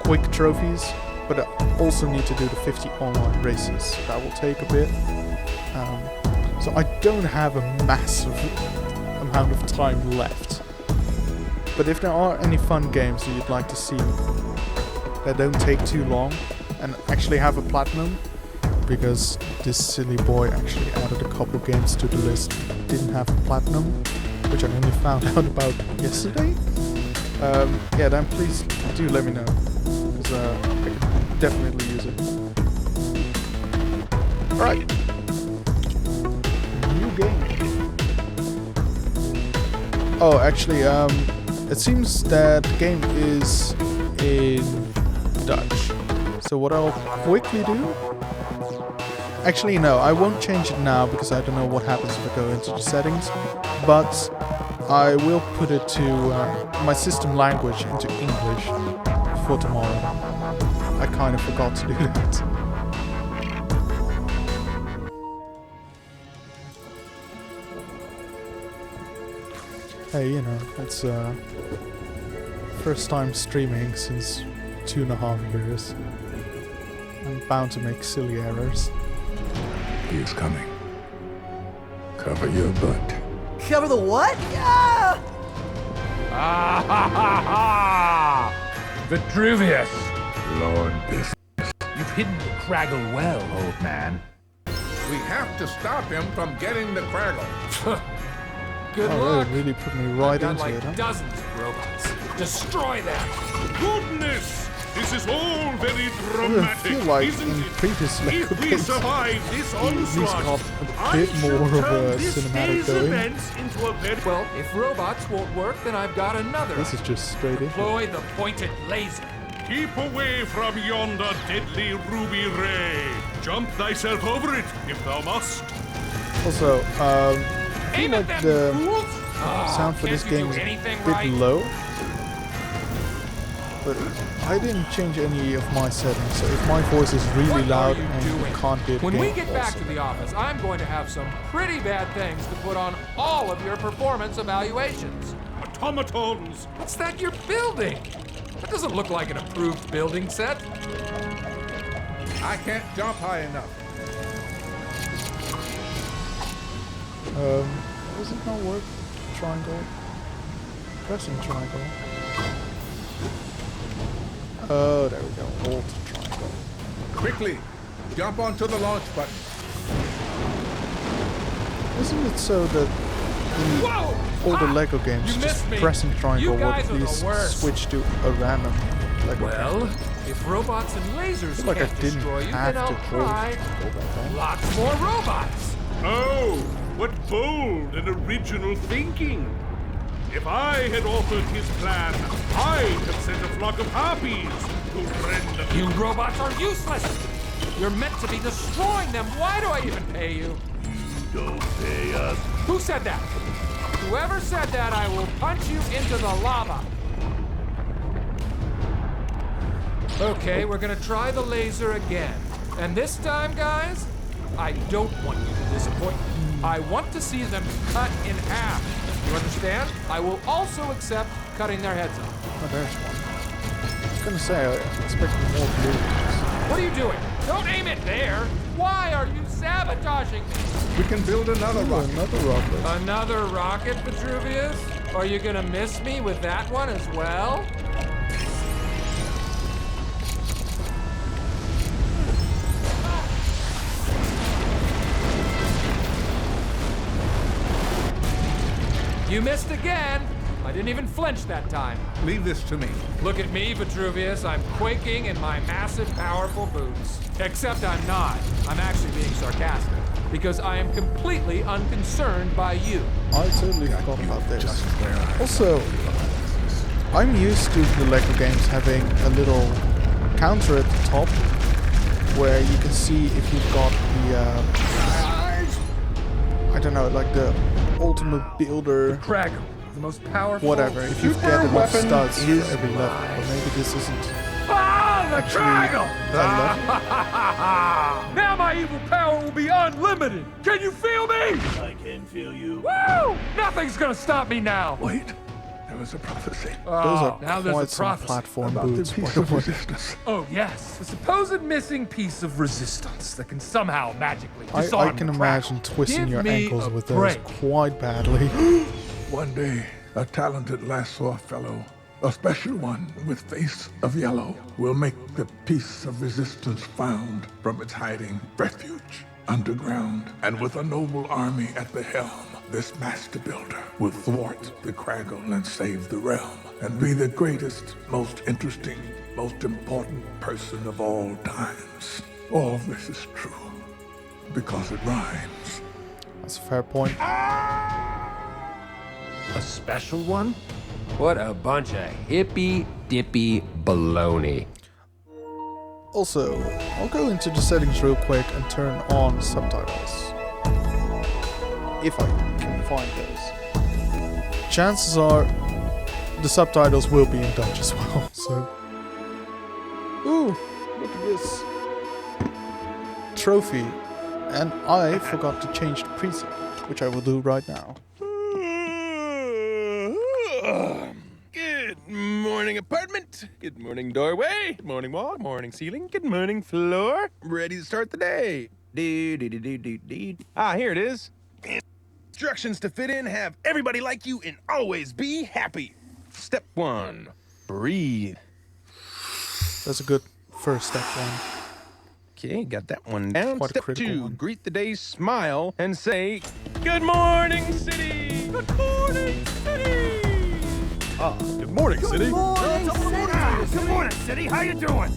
[SPEAKER 1] quick trophies, but I also need to do the 50 online races. That will take a bit. So I don't have a massive amount of time left. But if there are any fun games that you'd like to see that don't take too long and actually have a platinum, because this silly boy actually added a couple games to the list that didn't have a platinum, which I only found out about yesterday. Yeah, then please do let me know, because I could definitely use it. Alright. New game. Oh, actually, it seems that the game is in Dutch. So what I'll quickly do... Actually, no, I won't change it now because I don't know what happens if I go into the settings. But I will put it to my system language into English for tomorrow. I kind of forgot to do that. Hey, you know, it's first time streaming since 2.5 years. bound to make silly errors.
[SPEAKER 2] He is coming. Cover your butt.
[SPEAKER 3] Cover the what? Yeah!
[SPEAKER 4] Ah ha ha ha! Vitruvius!
[SPEAKER 2] Lord, this.
[SPEAKER 4] You've hidden the Craggle well, old man.
[SPEAKER 5] We have to stop him from getting the Craggle.
[SPEAKER 4] Good
[SPEAKER 1] Oh,
[SPEAKER 4] luck.
[SPEAKER 1] they really put me right
[SPEAKER 4] Got
[SPEAKER 1] into
[SPEAKER 4] like
[SPEAKER 1] it, huh?
[SPEAKER 4] dozens of robots. Destroy them!
[SPEAKER 6] Goodness! This is all very
[SPEAKER 1] I
[SPEAKER 6] dramatic,
[SPEAKER 1] feel like
[SPEAKER 6] isn't
[SPEAKER 1] in
[SPEAKER 6] it?
[SPEAKER 1] previous
[SPEAKER 6] If we
[SPEAKER 1] games,
[SPEAKER 6] survive this
[SPEAKER 1] he's
[SPEAKER 6] onslaught,
[SPEAKER 1] got a
[SPEAKER 6] I
[SPEAKER 1] bit more
[SPEAKER 6] shall
[SPEAKER 1] of a
[SPEAKER 6] turn this
[SPEAKER 1] cinematic
[SPEAKER 6] day's
[SPEAKER 1] going.
[SPEAKER 6] events into a very...
[SPEAKER 4] Well, if robots won't work, then I've got another.
[SPEAKER 1] This is just straight in.
[SPEAKER 4] Deploy the pointed laser.
[SPEAKER 6] Keep away from yonder deadly ruby ray. Jump thyself over it, if thou must.
[SPEAKER 1] Also, I feel
[SPEAKER 4] Aim at
[SPEAKER 1] like
[SPEAKER 4] them,
[SPEAKER 1] the
[SPEAKER 4] fools!
[SPEAKER 1] sound for
[SPEAKER 4] Can't
[SPEAKER 1] this
[SPEAKER 4] you
[SPEAKER 1] game
[SPEAKER 4] do
[SPEAKER 1] is a
[SPEAKER 4] anything
[SPEAKER 1] bit
[SPEAKER 4] right?
[SPEAKER 1] low. But I didn't change any of my settings, so if my voice is really
[SPEAKER 4] What
[SPEAKER 1] loud
[SPEAKER 4] are you
[SPEAKER 1] and you
[SPEAKER 4] doing?
[SPEAKER 1] can't hear the
[SPEAKER 4] When we
[SPEAKER 1] game
[SPEAKER 4] get back
[SPEAKER 1] also.
[SPEAKER 4] to the office, I'm going to have some pretty bad things to put on all of your performance evaluations.
[SPEAKER 6] Automatons!
[SPEAKER 4] What's that you're building? That doesn't look like an approved building set.
[SPEAKER 5] I can't jump high enough.
[SPEAKER 1] Does it not work? Triangle? Pressing triangle. Oh, there we go. Alt triangle.
[SPEAKER 5] Quickly, jump onto the launch button.
[SPEAKER 1] Isn't it so that in
[SPEAKER 4] Whoa!
[SPEAKER 1] all the
[SPEAKER 4] Ah!
[SPEAKER 1] Lego games,
[SPEAKER 4] You
[SPEAKER 1] just
[SPEAKER 4] missed me.
[SPEAKER 1] pressing triangle
[SPEAKER 4] You
[SPEAKER 1] would
[SPEAKER 4] guys
[SPEAKER 1] at
[SPEAKER 4] are the
[SPEAKER 1] least
[SPEAKER 4] worst.
[SPEAKER 1] switch to a random Lego
[SPEAKER 4] Well,
[SPEAKER 1] character?
[SPEAKER 4] if robots and lasers
[SPEAKER 1] I feel like I
[SPEAKER 4] can't
[SPEAKER 1] didn't
[SPEAKER 4] destroy you,
[SPEAKER 1] have
[SPEAKER 4] then
[SPEAKER 1] to
[SPEAKER 4] I'll
[SPEAKER 1] hold
[SPEAKER 4] try
[SPEAKER 1] triangle back then.
[SPEAKER 4] lots more robots.
[SPEAKER 6] Oh, what bold and original thinking. If I had authored his plan, I'd have sent a flock of harpies to render
[SPEAKER 4] You robots are useless. You're meant to be destroying them. Why do I even pay you?
[SPEAKER 6] Don't pay us.
[SPEAKER 4] Who said that? Whoever said that, I will punch you into the lava. Okay, we're gonna try the laser again. And this time, guys, I don't want you to disappoint me. I want to see them cut in half. You understand? I will also accept cutting their heads off.
[SPEAKER 1] Oh, there's one. I was gonna say, I expected more blue ones.
[SPEAKER 4] What are you doing? Don't aim it there. Why are you sabotaging me?
[SPEAKER 5] We can build another
[SPEAKER 1] Ooh,
[SPEAKER 5] rocket.
[SPEAKER 1] another rocket.
[SPEAKER 4] Another rocket, Vitruvius? Are you gonna miss me with that one as well? You missed again. I didn't even flinch that time.
[SPEAKER 5] Leave this to me.
[SPEAKER 4] Look at me, Vitruvius. I'm quaking in my massive, powerful boots. Except I'm not. I'm actually being sarcastic. Because I am completely unconcerned by you.
[SPEAKER 1] I totally forgot about this.
[SPEAKER 2] Just where I
[SPEAKER 1] Also, I'm used to the Lego games having a little counter at the top where you can see if you've got the, I don't know, like the ultimate builder,
[SPEAKER 4] Craggle, the most powerful.
[SPEAKER 1] whatever, if you get enough studs for every level. Or maybe this isn't
[SPEAKER 4] Ah, the
[SPEAKER 1] actually
[SPEAKER 4] Craggle!
[SPEAKER 1] a level.
[SPEAKER 4] Now my evil power will be unlimited. Can you feel me?
[SPEAKER 6] I can feel you.
[SPEAKER 4] Woo! Nothing's gonna stop me now.
[SPEAKER 2] Wait, there was a prophecy
[SPEAKER 1] Those
[SPEAKER 4] Oh,
[SPEAKER 1] are
[SPEAKER 4] now there's
[SPEAKER 1] quite
[SPEAKER 4] a
[SPEAKER 1] some
[SPEAKER 4] prophecy.
[SPEAKER 1] platform
[SPEAKER 2] about
[SPEAKER 1] boots.
[SPEAKER 2] the piece
[SPEAKER 1] by
[SPEAKER 2] of
[SPEAKER 1] the way.
[SPEAKER 2] resistance.
[SPEAKER 4] Oh yes, the supposed missing piece of resistance that can somehow magically disarm
[SPEAKER 1] I can
[SPEAKER 4] the
[SPEAKER 1] imagine
[SPEAKER 4] Craggle.
[SPEAKER 1] twisting
[SPEAKER 4] Give
[SPEAKER 1] your
[SPEAKER 4] me
[SPEAKER 1] ankles
[SPEAKER 4] a
[SPEAKER 1] with those
[SPEAKER 4] break.
[SPEAKER 1] quite badly.
[SPEAKER 2] One day, a talented lasso fellow, a special one with face of yellow, will make the piece of resistance found from its hiding refuge underground. And with a noble army at the helm, this master builder will thwart the Craggle and save the realm, and be the greatest, most interesting, most important person of all times. All this is true because it rhymes.
[SPEAKER 1] That's a fair point.
[SPEAKER 7] A special one? What a bunch of hippy-dippy baloney.
[SPEAKER 1] Also, I'll go into the settings real quick and turn on subtitles. If I can find those. Chances are the subtitles will be in Dutch as well, so... Ooh, look at this. Trophy. And I forgot to change the preset, which I will do right now.
[SPEAKER 6] Good.
[SPEAKER 7] morning, apartment. Good morning, doorway. Good morning, wall. Morning, ceiling. Good morning, floor. Ready to start the day. Ah, here it is. Instructions to fit in, have everybody like you, and always be happy. Step 1, breathe.
[SPEAKER 1] That's a good first step one.
[SPEAKER 7] Okay, got that one down.
[SPEAKER 1] Quite a
[SPEAKER 7] Step
[SPEAKER 1] critical
[SPEAKER 7] 2,
[SPEAKER 1] one.
[SPEAKER 7] greet the day, smile, and say, good morning, city. Good morning, city. Ah, good morning, city.
[SPEAKER 3] Good morning,
[SPEAKER 7] city. How you doing?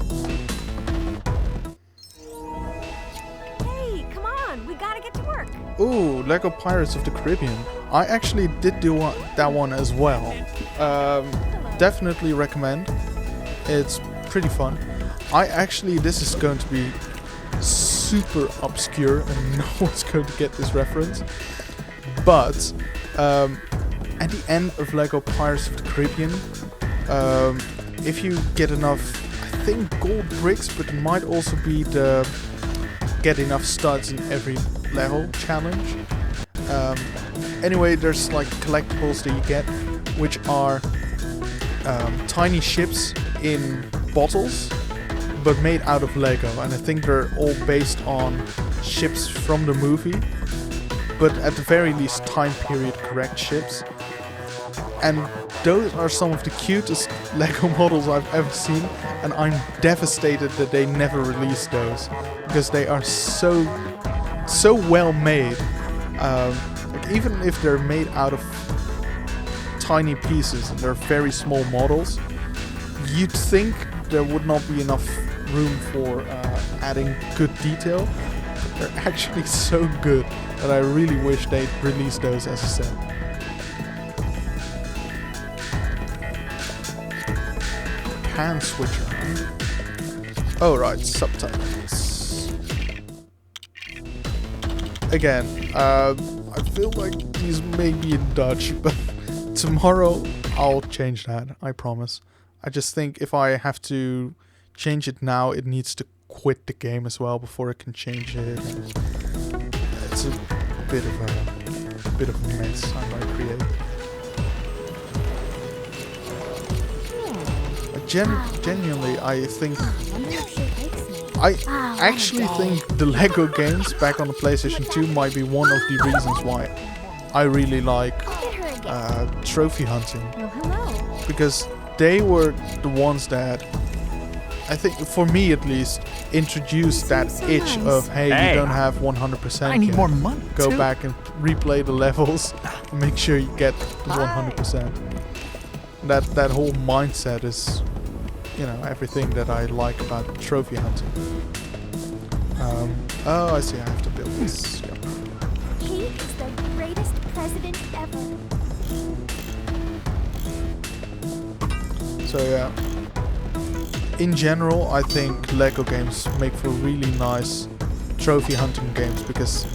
[SPEAKER 8] Hey, come on, we gotta get to work.
[SPEAKER 1] Ooh, Lego Pirates of the Caribbean. I actually did do that one as well. Definitely recommend. It's pretty fun. This is going to be super obscure and no one's going to get this reference. But at the end of Lego Pirates of the Caribbean, if you get enough, I think gold bricks, but it might also be the get enough studs in every level challenge. Anyway, there's like collectibles that you get, which are tiny ships in bottles, but made out of Lego, and I think they're all based on ships from the movie, but at the very least time period correct ships. And those are some of the cutest Lego models I've ever seen, and I'm devastated that they never released those, because they are so well made. Like even if they're made out of tiny pieces and they're very small models, you'd think there would not be enough room for adding good detail. They're actually so good that I really wish they'd release those as a set. Hand switcher. Oh right, subtitles. Again, I feel like these may be in Dutch, but tomorrow I'll change that, I promise. I just think if I have to change it now, it needs to quit the game as well before it can change it. It's a bit of a mess I might create. Genuinely, I think I actually think the Lego games back on the PlayStation 2 might be one of the reasons why I really like trophy hunting, because they were the ones that, I think, for me at least, introduced that itch of, hey, you don't have 100%
[SPEAKER 3] I need
[SPEAKER 1] yet.
[SPEAKER 3] more money.
[SPEAKER 1] Go
[SPEAKER 3] too.
[SPEAKER 1] back and replay the levels and make sure you get the 100%. That whole mindset is, everything that I like about trophy hunting. Oh, I see, I have to build this. Yep.
[SPEAKER 8] He is the greatest president ever.
[SPEAKER 1] So yeah, in general, I think Lego games make for really nice trophy hunting games because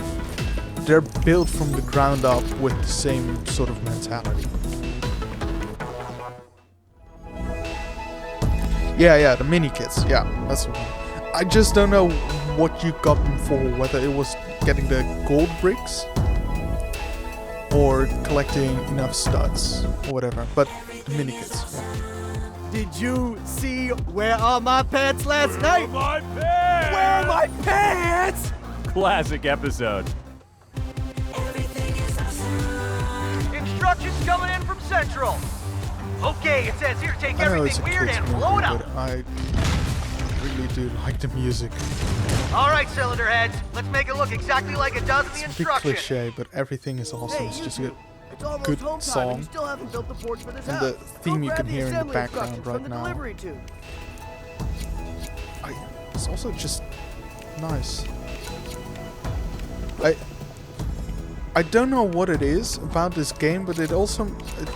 [SPEAKER 1] they're built from the ground up with the same sort of mentality. Yeah, the mini kits. Yeah, that's the one. I just don't know what you got them for, whether it was getting the gold bricks or collecting enough studs or whatever, but the mini kits. Yeah.
[SPEAKER 3] Did you see where are my pants last night?
[SPEAKER 9] My pants!
[SPEAKER 3] Where are my pants?
[SPEAKER 9] Classic episode.
[SPEAKER 3] Instructions coming in from Central. Okay, it says here, take
[SPEAKER 1] I know it's a
[SPEAKER 3] everything weird
[SPEAKER 1] kids
[SPEAKER 3] and
[SPEAKER 1] movie,
[SPEAKER 3] blow it up.
[SPEAKER 1] but I really do like the music.
[SPEAKER 3] All right, cylinder heads, let's make it look exactly like it does in the
[SPEAKER 1] It's a bit
[SPEAKER 3] instructions.
[SPEAKER 1] cliche, but everything is awesome. It's just a
[SPEAKER 3] It's almost
[SPEAKER 1] good
[SPEAKER 3] home time
[SPEAKER 1] song.
[SPEAKER 3] and you still haven't built the porch for this
[SPEAKER 1] And
[SPEAKER 3] house.
[SPEAKER 1] the theme
[SPEAKER 3] Go
[SPEAKER 1] you
[SPEAKER 3] grab
[SPEAKER 1] can
[SPEAKER 3] the
[SPEAKER 1] hear in the
[SPEAKER 3] assembly
[SPEAKER 1] background
[SPEAKER 3] instructions
[SPEAKER 1] right
[SPEAKER 3] from the
[SPEAKER 1] now.
[SPEAKER 3] delivery tube.
[SPEAKER 1] It's also just nice. I don't know what it is about this game, but it also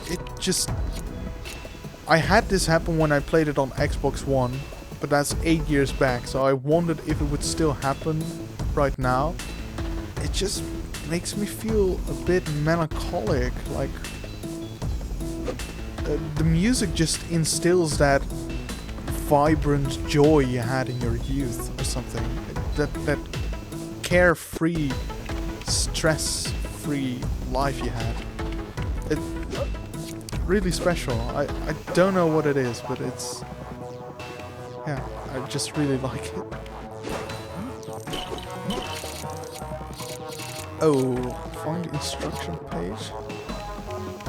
[SPEAKER 1] it just, I had this happen when I played it on Xbox One, but that's 8 years back, so I wondered if it would still happen right now. It just makes me feel a bit melancholic, like the music just instills that vibrant joy you had in your youth or something. That carefree, stress-free life you had. really special. I don't know what it is, but it's... Yeah, I just really like it. Oh, find the instruction page.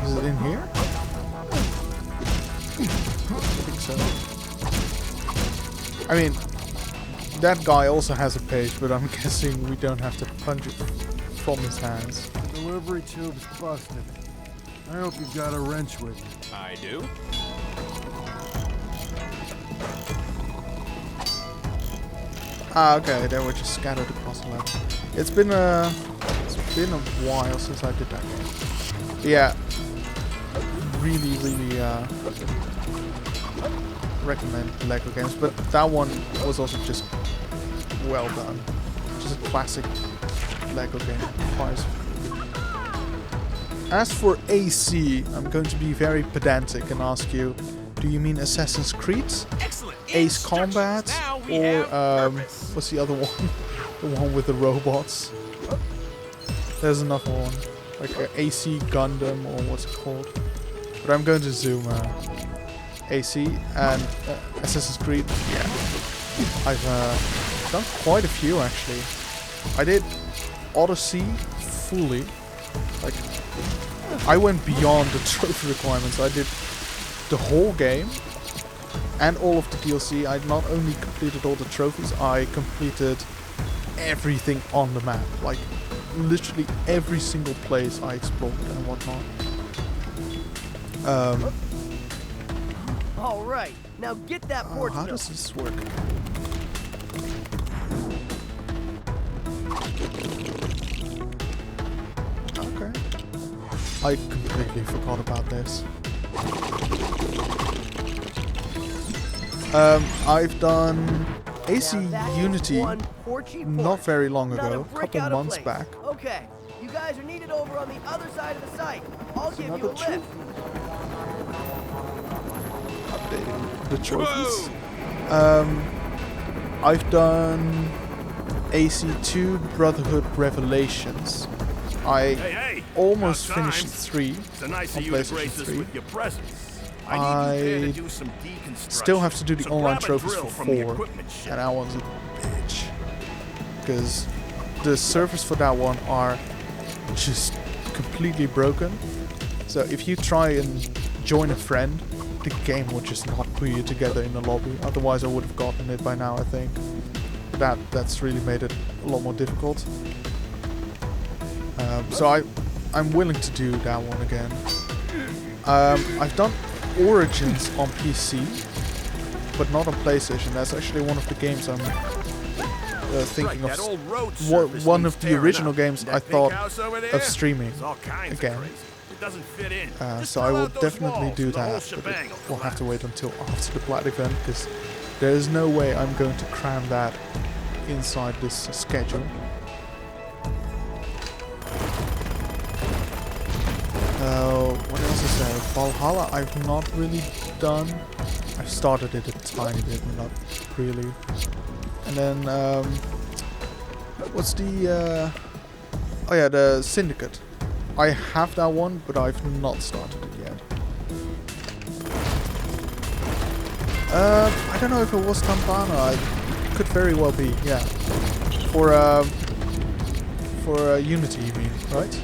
[SPEAKER 1] Is it in here? I think so. I mean, that guy also has a page, but I'm guessing we don't have to punch it from his hands.
[SPEAKER 10] The delivery tube's busted. I hope you've got a wrench with you.
[SPEAKER 7] I do.
[SPEAKER 1] Ah, okay, they were just scattered across the level. It's been a while since I did that game. Yeah, really recommend Lego games, but that one was also just well done. Just a classic Lego game. As for AC, I'm going to be very pedantic and ask you, do you mean Assassin's Creed?
[SPEAKER 7] Excellent.
[SPEAKER 1] Ace Combat? Or what's the other one? The one with the robots? There's another one. Like AC Gundam, or what's it called? But I'm going to zoom AC and Assassin's Creed. Yeah, I've done quite a few actually. I did Odyssey fully. Like, I went beyond the trophy requirements. I did the whole game and all of the DLC. I not only completed all the trophies, I completed everything on the map. Like, literally every single place I explored and whatnot.
[SPEAKER 3] All right, now get that port.
[SPEAKER 1] How does this work? Okay. I completely forgot about this. I've done AC Unity not very long ago, a couple months back.
[SPEAKER 3] Okay, you guys are needed over on the other side of the site. I'll give you a lift.
[SPEAKER 1] Updating the trophies. I've done AC2 Brotherhood Revelations. I almost finished 3 on PlayStation 3. I still have to do the online trophies for 4, and that one's a bitch. Because the servers for that one are just completely broken. So if you try and join a friend, the game will just not put you together in the lobby. Otherwise I would have gotten it by now, I think. That's really made it a lot more difficult. So I'm willing to do that one again. I've done Origins on PC, but not on PlayStation. That's actually one of the games I'm thinking of. One of the original games I thought of streaming again. So I will definitely do that, but we'll have to wait until after the Plat event, because there is no way I'm going to cram that inside this schedule. What else is there? Valhalla I've not really done. I've started it a tiny bit, but not really. And then, what's the, oh yeah, the Syndicate. I have that one, but I've not started it yet. I don't know if it was Campana. It could very well be, yeah. For Unity, you mean, right?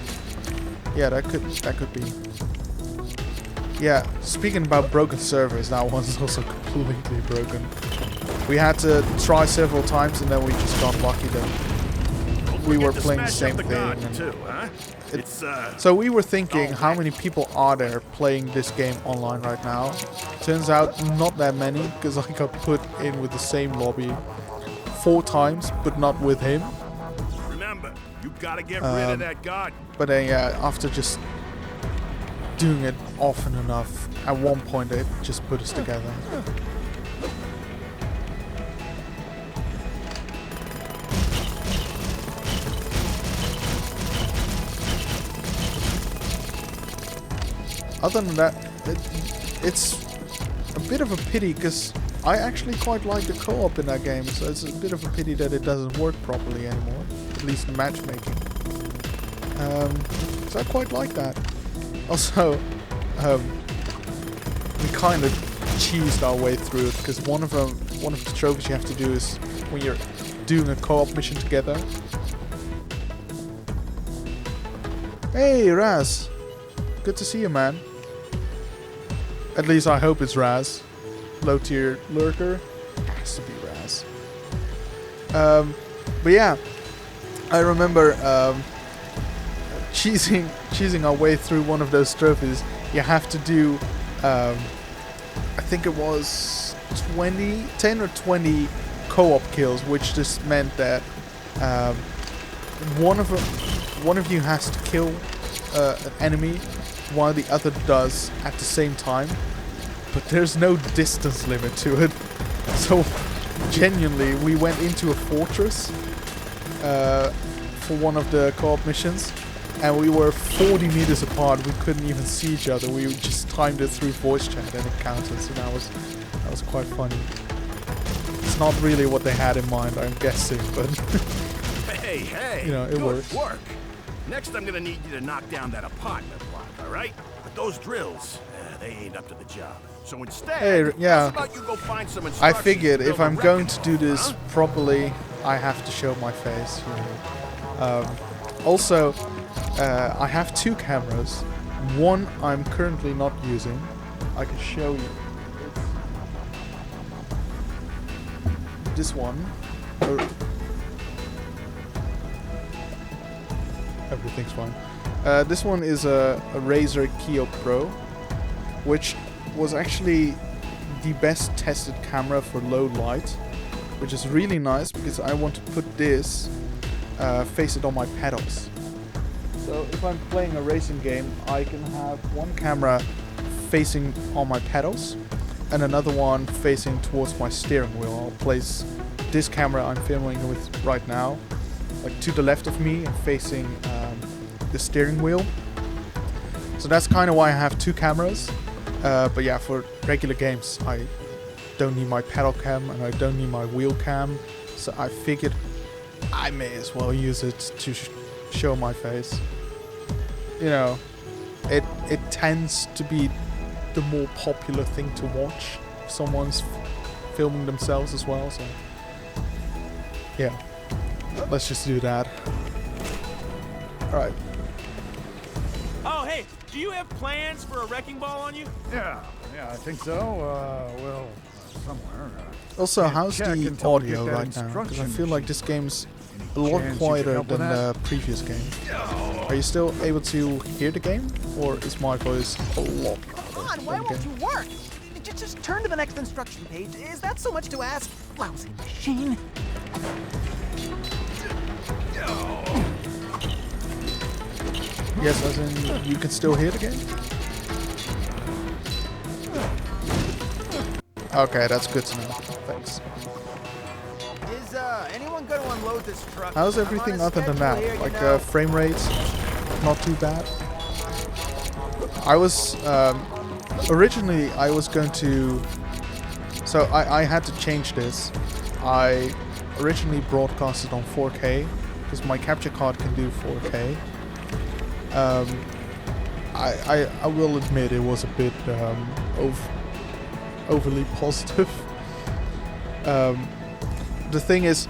[SPEAKER 1] Yeah, that could be. Yeah, speaking about broken servers, that one's also completely broken. We had to try several times, and then we just got lucky that we were playing the same thing. So we were thinking, how many people are there playing this game online right now? Turns out not that many, because I got put in with the same lobby 4 times, but not with him.
[SPEAKER 6] Remember, you gotta get rid of that guard.
[SPEAKER 1] But then, yeah, after just doing it often enough, at one point it just put us together. Other than that, it's a bit of a pity, because I actually quite like the co-op in that game, so it's a bit of a pity that it doesn't work properly anymore, at least matchmaking. So I quite like that. Also, we kind of cheesed our way through it, because one of the trophies you have to do is when you're doing a co-op mission together. Hey, Raz. Good to see you, man. At least I hope it's Raz. Low tier lurker. Has to be Raz. But yeah, I remember cheesing our way through one of those trophies. You have to do, I think it was 10 or 20 co-op kills, which just meant that one of you has to kill an enemy while the other does at the same time. But there's no distance limit to it. So genuinely, we went into a fortress for one of the co-op missions, and we were 40 meters apart. We couldn't even see each other. We just timed it through voice chat and it counted. So that was quite funny. It's not really what they had in mind, I'm guessing, but
[SPEAKER 11] Hey,
[SPEAKER 1] you know, it
[SPEAKER 11] good
[SPEAKER 1] worked.
[SPEAKER 11] work. Next, I'm gonna need you to knock down that apartment block, all right? But those drills, they ain't up to the job. So instead,
[SPEAKER 1] Hey, yeah,
[SPEAKER 11] how about you go find some
[SPEAKER 1] I
[SPEAKER 11] instructions
[SPEAKER 1] figured
[SPEAKER 11] to build
[SPEAKER 1] if
[SPEAKER 11] a
[SPEAKER 1] I'm going to
[SPEAKER 11] wrecking
[SPEAKER 1] do
[SPEAKER 11] ball,
[SPEAKER 1] this
[SPEAKER 11] huh?
[SPEAKER 1] properly, I have to show my face. You know. Also, I have 2 cameras. One I'm currently not using. I can show you. This one. Everything's fine. This one is a Razer Kio Pro, which was actually the best tested camera for low light, which is really nice because I want to put this, face it on my pedals. So if I'm playing a racing game, I can have one camera facing on my pedals and another one facing towards my steering wheel. I'll place this camera I'm filming with right now, like to the left of me and facing the steering wheel. So that's kind of why I have 2 cameras. But yeah, for regular games, I don't need my pedal cam and I don't need my wheel cam. So I figured I may as well use it to show my face. You know, it tends to be the more popular thing to watch if someone's filming themselves as well. So yeah, let's just do that. All right.
[SPEAKER 7] Oh, hey, do you have plans for a wrecking ball on you?
[SPEAKER 10] Yeah, I think so. Well, somewhere.
[SPEAKER 1] Also, how's
[SPEAKER 10] check
[SPEAKER 1] the
[SPEAKER 10] until we
[SPEAKER 1] audio
[SPEAKER 10] get that
[SPEAKER 1] right now? Because I
[SPEAKER 10] instruction
[SPEAKER 1] feel like
[SPEAKER 10] sheet.
[SPEAKER 1] this game's a
[SPEAKER 10] Any
[SPEAKER 1] lot
[SPEAKER 10] chance you
[SPEAKER 1] quieter
[SPEAKER 10] can help
[SPEAKER 1] than
[SPEAKER 10] with that?
[SPEAKER 1] the previous game. Are you still able to hear the game? Or is my voice a lot
[SPEAKER 3] Come
[SPEAKER 1] louder
[SPEAKER 3] on, why
[SPEAKER 1] than the
[SPEAKER 3] won't
[SPEAKER 1] game?
[SPEAKER 3] you work? Just turn to the next instruction page. Is that so much to ask? Lousy machine.
[SPEAKER 1] Yes, as in you can still hear the game? Okay, that's good to know. Thanks.
[SPEAKER 3] Is anyone going to unload this truck?
[SPEAKER 1] How's
[SPEAKER 3] I'm on
[SPEAKER 1] everything
[SPEAKER 3] a
[SPEAKER 1] other than
[SPEAKER 3] schedule
[SPEAKER 1] that?
[SPEAKER 3] here, you
[SPEAKER 1] Like
[SPEAKER 3] know.
[SPEAKER 1] frame rates, not too bad. I was originally I was going to, so I had to change this. I originally broadcasted on 4K because my capture card can do 4K. I will admit it was a bit overly positive. The thing is,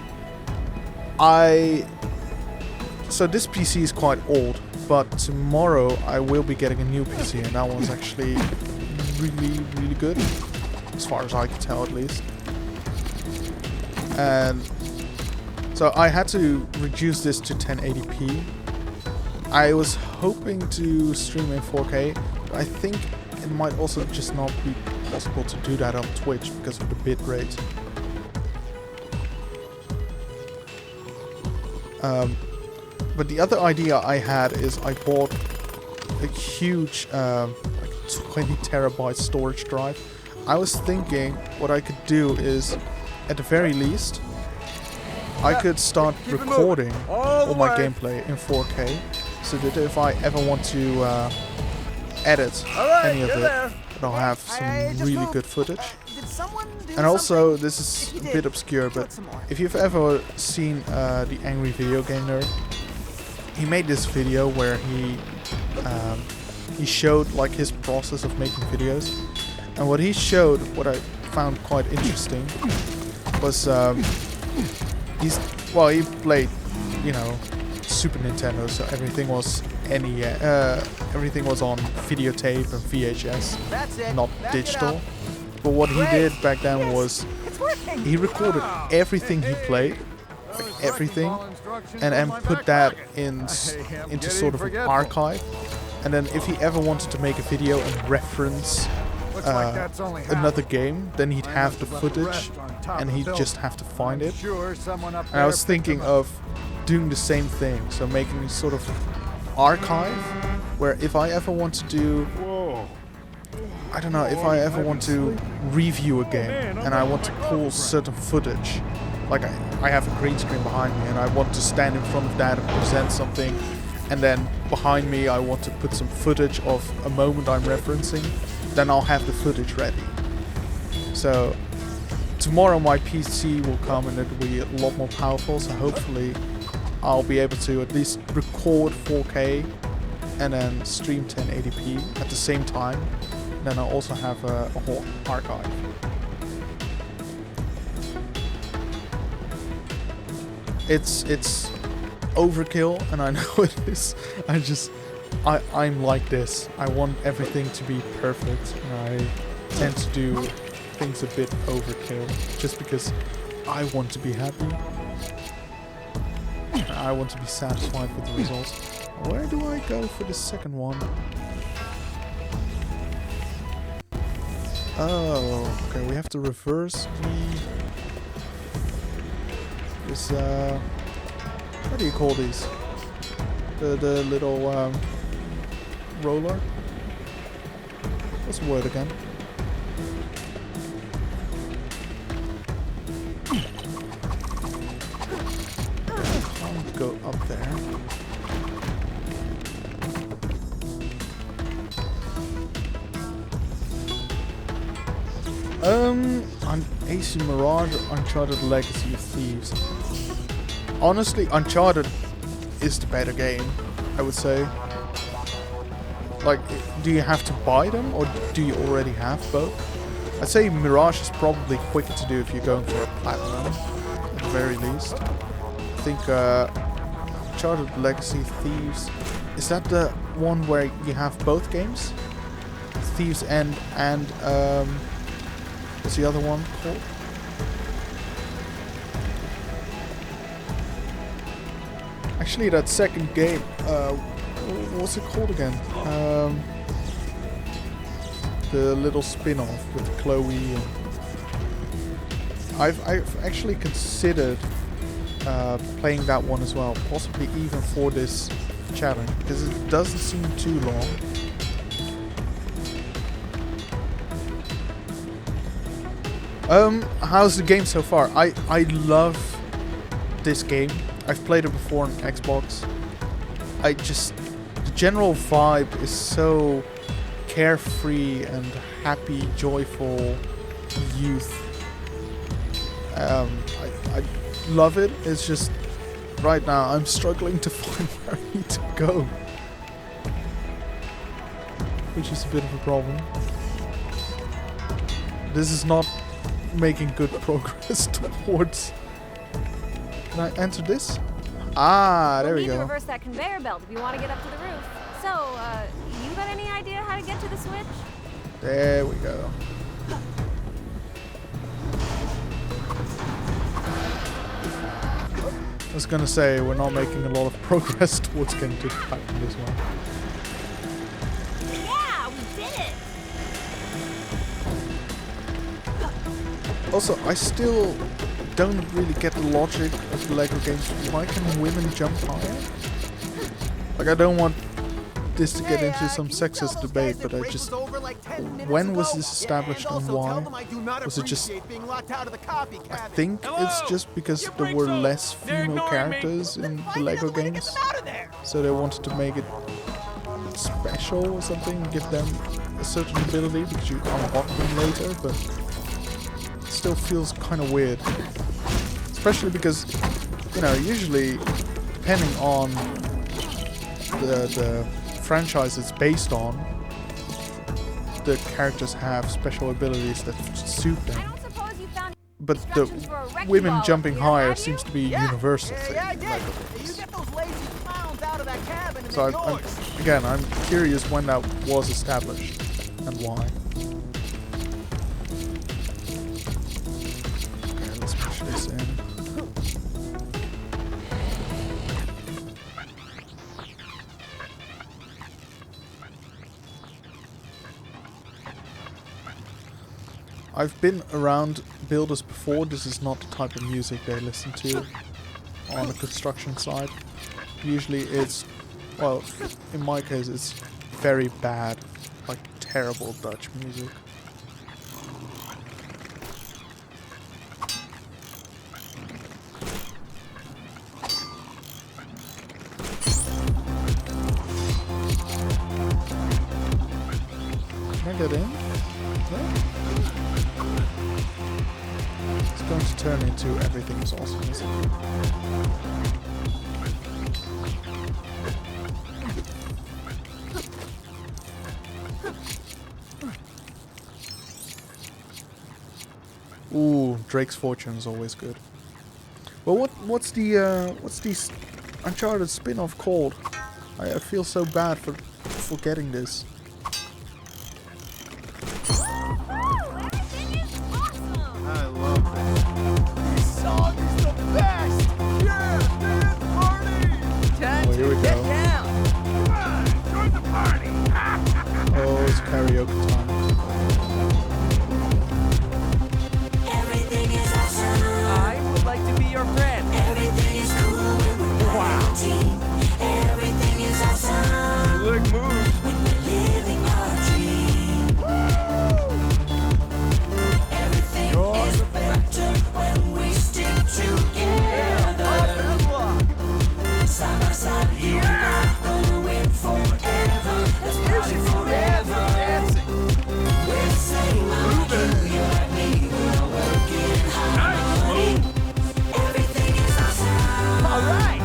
[SPEAKER 1] so this PC is quite old, but tomorrow I will be getting a new PC, and that one's actually really good, as far as I can tell at least. And so I had to reduce this to 1080p. I was hoping to stream in 4K, but I think it might also just not be possible to do that on Twitch because of the bit rate. But the other idea I had is I bought a huge like 20 terabyte storage drive. I was thinking what I could do is, at the very least, I could start recording all my gameplay in 4K, so that if I ever want to edit any of it, I'll have some really good footage.
[SPEAKER 3] Did someone do
[SPEAKER 1] And also,
[SPEAKER 3] something?
[SPEAKER 1] this is
[SPEAKER 3] If you
[SPEAKER 1] a
[SPEAKER 3] did,
[SPEAKER 1] bit obscure,
[SPEAKER 3] do
[SPEAKER 1] but
[SPEAKER 3] it some more.
[SPEAKER 1] if you've ever seen the Angry Videogame Nerd, he made this video where he showed like his process of making videos, And what he showed, what I found quite interesting, was he played, you know, Super Nintendo, so everything was everything was on videotape and VHS, not digital. But what he did back then was he recorded everything he played, like everything, and put that into sort of an archive. And then if he ever wanted to make a video and reference another game, then he'd have the footage and he'd just have to find it. And I was thinking of doing the same thing, so making sort of archive where if I ever want to do, I don't know, if I ever want to review a game and I want to pull certain footage, like I have a green screen behind me and I want to stand in front of that and present something, and then behind me I want to put some footage of a moment I'm referencing, then I'll have the footage ready. So tomorrow my PC will come and it'll be a lot more powerful, so hopefully I'll be able to at least record 4K and then stream 1080p at the same time. Then I'll also have a whole archive. It's overkill, and I know it is. I'm like this. I want everything to be perfect, and I tend to do things a bit overkill just because I want to be happy. I want to be satisfied with the results. Where do I go for the second one? Oh, okay, we have to reverse this, what do you call these? The little, roller? What's the word again? Can't go up there. On AC Mirage, Uncharted Legacy of Thieves. Honestly, Uncharted is the better game, I would say. Like, do you have to buy them, or do you already have both? I'd say Mirage is probably quicker to do if you're going for a platinum, at the very least. I think Uncharted Legacy of Thieves, is that the one where you have both games? Thieves and what's the other one called? Actually, that second game, what's it called again? The little spin-off with Chloe. And I've actually considered playing that one as well, possibly even for this challenge, because it doesn't seem too long. How's the game so far? I love this game. I've played it before on Xbox. The general vibe is so carefree and happy, joyful youth. I love it. It's just right now I'm struggling to find where I need to go, which is a bit of a problem. This is not making good progress towards. Can I enter this? Ah, there we go.
[SPEAKER 8] We'll need to reverse that conveyor belt if you want to get up to the roof. So, you got any idea how to get to the switch?
[SPEAKER 1] There we go. I was gonna say, we're not making a lot of progress towards getting to the platinum this one.
[SPEAKER 8] Yeah, we did it!
[SPEAKER 1] Also, I still don't really get the logic of the Lego games. Why can women jump higher? Like, I don't want this to get into some sexist debate, but I just... When was this established and why? Was it just... I think it's just because there were less female characters in the Lego games. So they wanted to make it special or something, give them a certain ability because you unlock them later, but... still feels kind of weird, especially because, you know, usually depending on the franchise it's based on, of the characters have special abilities that suit
[SPEAKER 8] I
[SPEAKER 1] them.
[SPEAKER 8] don't suppose you found
[SPEAKER 1] But the
[SPEAKER 8] instructions for a wrecking
[SPEAKER 1] women
[SPEAKER 8] ball
[SPEAKER 1] jumping
[SPEAKER 8] up here,
[SPEAKER 1] higher
[SPEAKER 8] have you?
[SPEAKER 1] seems to be a universal thing.
[SPEAKER 3] Yeah, I
[SPEAKER 1] in
[SPEAKER 3] did.
[SPEAKER 1] Lego
[SPEAKER 3] You
[SPEAKER 1] games.
[SPEAKER 3] get those lazy clowns out of that cabin and
[SPEAKER 1] So
[SPEAKER 3] they're yours.
[SPEAKER 1] I'm curious when that was established and why. Okay, let's push this in. I've been around builders before. This is not the type of music they listen to on the construction side. Usually it's, well, in my case it's very bad, like terrible Dutch music. Can I get in? No? It's going to turn into everything is awesome, isn't it? Ooh, Drake's Fortune is always good. Well, what's the Uncharted spin-off called? I feel so bad for forgetting this.
[SPEAKER 8] Everything is awesome!
[SPEAKER 10] I love this.
[SPEAKER 3] This song is the best! Yeah, dance party! Time
[SPEAKER 1] Oh, here we
[SPEAKER 3] to get
[SPEAKER 1] go.
[SPEAKER 3] down!
[SPEAKER 5] Come on, join the party.
[SPEAKER 1] Oh, it's karaoke time.
[SPEAKER 12] Everything is awesome.
[SPEAKER 3] I would like to be your friend.
[SPEAKER 12] Everything is cool when we're part of a team. Everything is awesome.
[SPEAKER 3] Good move.
[SPEAKER 12] When we're living our dream. Everything is better when we stick together. Side by side, you and I gonna win forever. Let's party forever. We're the same, I'm like you, you're like me. We're all working in harmony. Everything is awesome.
[SPEAKER 3] All right.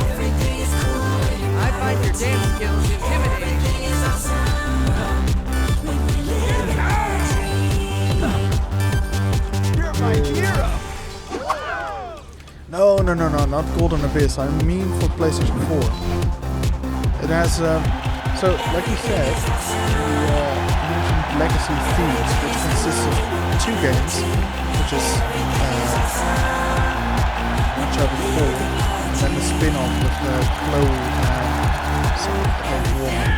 [SPEAKER 12] Everything is cool when you're
[SPEAKER 3] I find your dance skills intimidating.
[SPEAKER 12] Everything is awesome. When we live in our dream.
[SPEAKER 3] You're my hero.
[SPEAKER 1] No, not Golden Abyss. I mean for PlayStation 4. It has, so like you said, the mentioned Legacy Thieves, which consists of 2 games, which is Uncharted 4, and then the spin-off with Chloe and some other woman.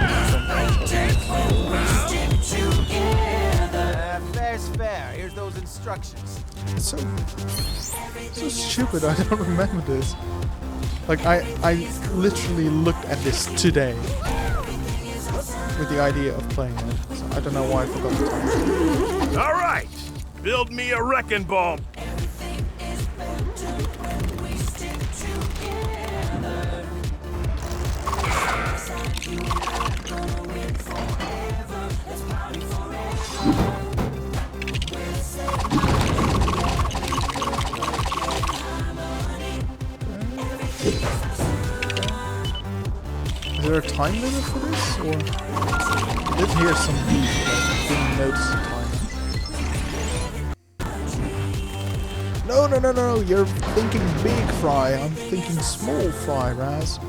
[SPEAKER 3] Fair's fair. Here's those instructions.
[SPEAKER 1] It's so stupid. I don't remember this. Like I literally looked at this today with the idea of playing it. So I don't know why I forgot the time.
[SPEAKER 11] All right, build me a wrecking ball.
[SPEAKER 12] Everything is better when we stick together. Side you and I gonna win forever. Let's party forever. We're the same.
[SPEAKER 1] Is there a time limit for this, or I did hear some beat, but I didn't notice the time. No, you're thinking big Fry. I'm thinking small Fry, Raz.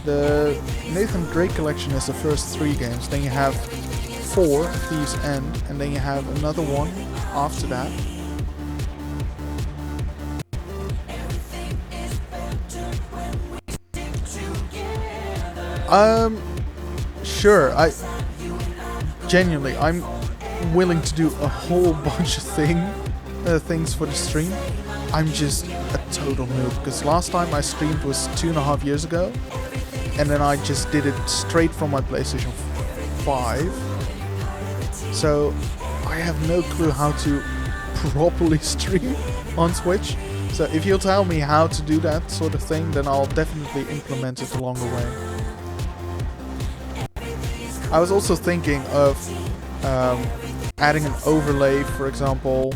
[SPEAKER 1] The Nathan Drake collection is the first 3 games, then you have 4, Thieves End, and then you have another one after that. Sure, I'm willing to do a whole bunch of things for the stream. I'm just a total noob, because last time I streamed was 2.5 years ago, and then I just did it straight from my PlayStation 5. So I have no clue how to properly stream on Switch. So if you'll tell me how to do that sort of thing, then I'll definitely implement it along the way. I was also thinking of adding an overlay, for example,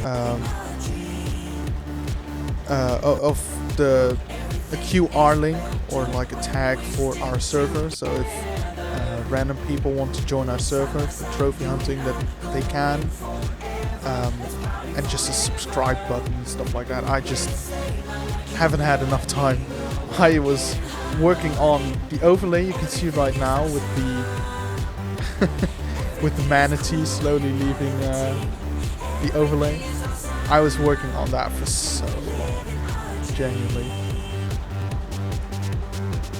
[SPEAKER 1] of a QR link or like a tag for our server. So if random people want to join our server for trophy hunting, that they can. And just a subscribe button and stuff like that. I just haven't had enough time. I was working on the overlay you can see right now with the with the manatee slowly leaving the overlay. I was working on that for so long, genuinely.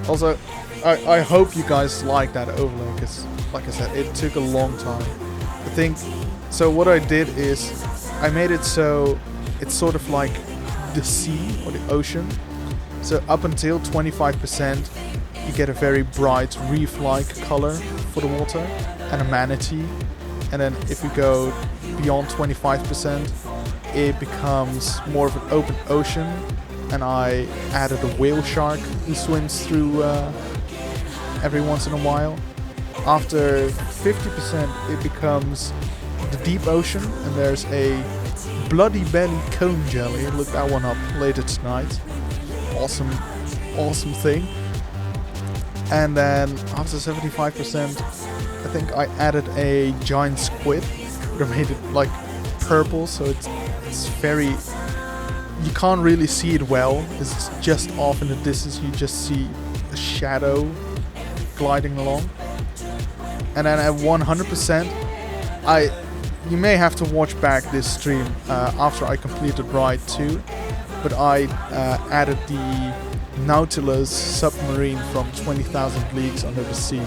[SPEAKER 1] Also, I hope you guys like that overlay, because like I said, it took a long time. I think, so what I did is I made it so it's sort of like the sea or the ocean. So up until 25% you get a very bright reef-like color for the water and a manatee. And then if you go beyond 25%, it becomes more of an open ocean. And I added a whale shark who swims through every once in a while. After 50% it becomes the deep ocean, and there's a bloody belly cone jelly. Look that one up later tonight. Awesome thing. And then after 75%, I think I added a giant squid. I made it like purple, so it's very, you can't really see it well. It's just off in the distance. You just see a shadow gliding along. And then at 100%, you may have to watch back this stream after I completed Ride 2, but I added the Nautilus submarine from 20,000 Leagues Under the Sea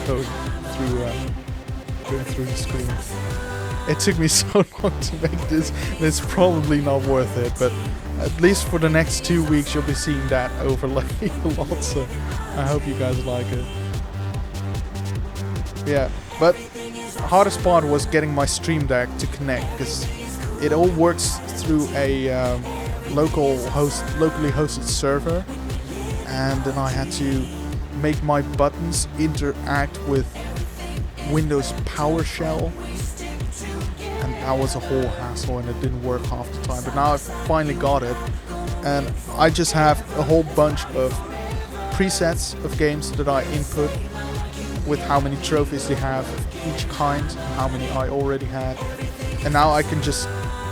[SPEAKER 1] code going through the screen. It took me so long to make this, and it's probably not worth it, but at least for the next 2 weeks you'll be seeing that overlay a lot, so I hope you guys like it. Yeah, but the hardest part was getting my Stream Deck to connect, because it all works through a locally hosted server, and then I had to make my buttons interact with Windows PowerShell, and that was a whole hassle, and it didn't work half the time. But now I've finally got it, and I just have a whole bunch of presets of games that I input with how many trophies they have of each kind and how many I already had. And now I can just,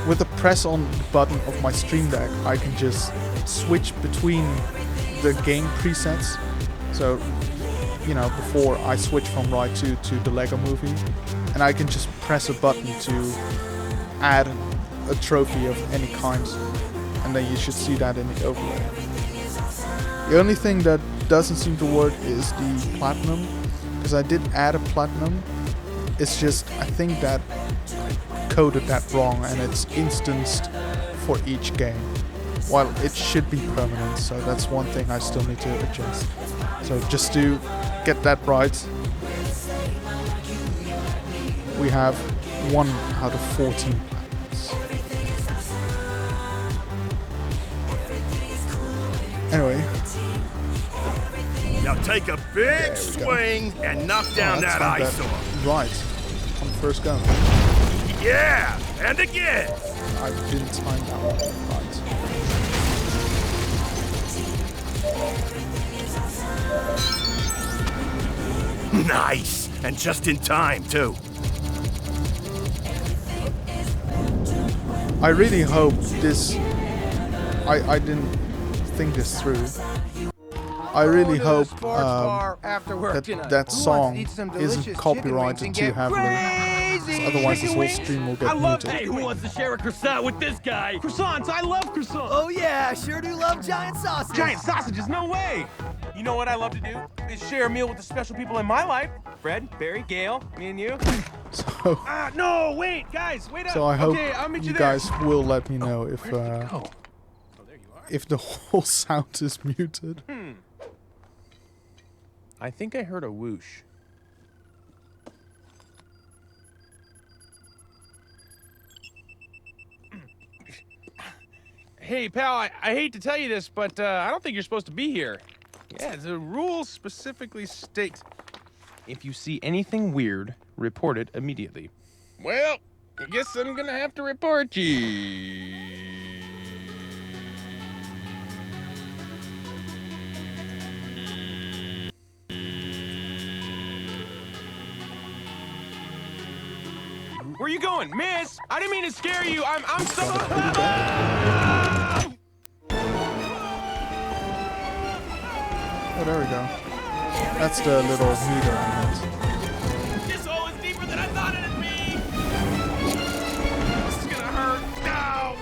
[SPEAKER 1] with the press on the button of my Stream Deck, I can just switch between the game presets. So, you know, before I switch from Ride 2 to the Lego Movie, and I can just press a button to add a trophy of any kind, and then you should see that in the overlay. The only thing that doesn't seem to work is the platinum, because I did add a platinum. It's just, I think that I coded that wrong, and it's instanced for each game, while it should be permanent. So that's one thing I still need to adjust. So just to get that right, we have 1 out of 14 platinums. Anyway.
[SPEAKER 11] Now take a big swing and knock down that eyesore.
[SPEAKER 1] Right. On the first go.
[SPEAKER 11] Yeah, and again.
[SPEAKER 1] I didn't time that one right.
[SPEAKER 11] Nice, and just in time too.
[SPEAKER 1] I really hope this. I didn't think this through. I really hope that song isn't copyrighted too heavily. Otherwise, this whole stream will get muted.
[SPEAKER 7] Hey, who wants to share a croissant with this guy? Croissants, I love croissants.
[SPEAKER 3] Oh yeah, I sure do love giant sausages.
[SPEAKER 7] Giant sausages, no way. You know what I love to do? Is share a meal with the special people in my life. Fred, Barry, Gail, me and you.
[SPEAKER 1] So,
[SPEAKER 7] no, wait, guys, wait up.
[SPEAKER 1] So I hope
[SPEAKER 7] I'll meet
[SPEAKER 1] you
[SPEAKER 7] there.
[SPEAKER 1] guys will let me know if
[SPEAKER 7] Oh, there you are.
[SPEAKER 1] if the whole sound is muted.
[SPEAKER 7] I think I heard a whoosh. Hey, pal, I hate to tell you this, but I don't think you're supposed to be here. Yeah, the rules specifically state if you see anything weird, report it immediately. Well, I guess I'm gonna have to report you. Where you going? Miss! I didn't mean to scare you. I'm so...
[SPEAKER 1] Oh, there we go. That's the little meter on it.
[SPEAKER 7] This hole is deeper than I thought it'd be! This is gonna hurt. Ow!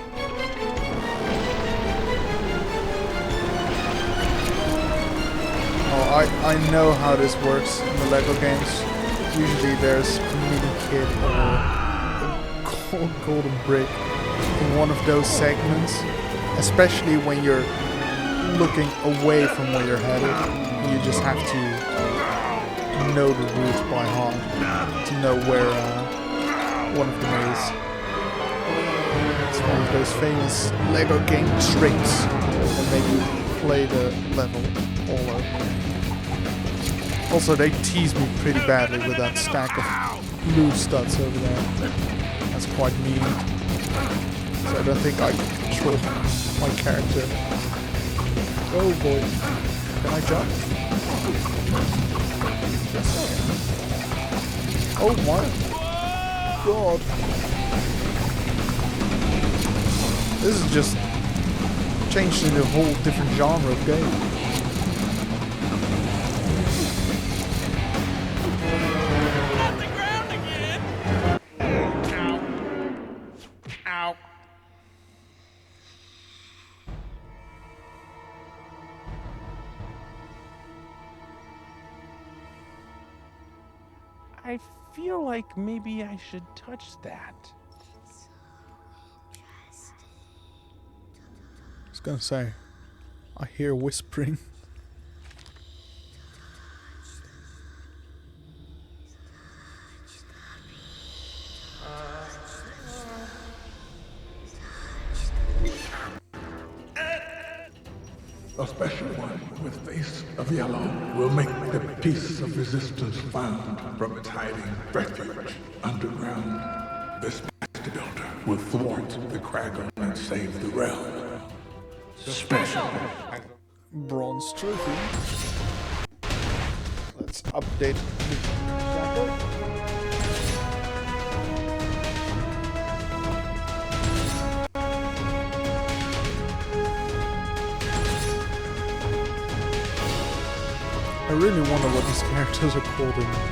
[SPEAKER 1] Oh, I know how this works in the LEGO games. Usually there's a mini kid or a golden brick in one of those segments, especially when you're looking away from where you're headed. You just have to know the route by heart to know where one of them is. It's one of those famous LEGO game tricks that make you play the level all over. Also, they tease me pretty badly with that stack of blue studs over there. That's quite mean. So I don't think I can control my character. Oh boy. Can I jump? Yes, I can. Oh my god. This is just changed into a whole different genre of game.
[SPEAKER 7] I feel like maybe I should touch that.
[SPEAKER 1] I was gonna say, I hear whispering.
[SPEAKER 2] A special one with face of yellow will make the piece of resistance found from its hiding refuge underground. This master builder will thwart the Craaazzzyyyy and save the realm. Special.
[SPEAKER 1] Bronze trophy. Let's update the tracker. I really wonder what these characters are called in English.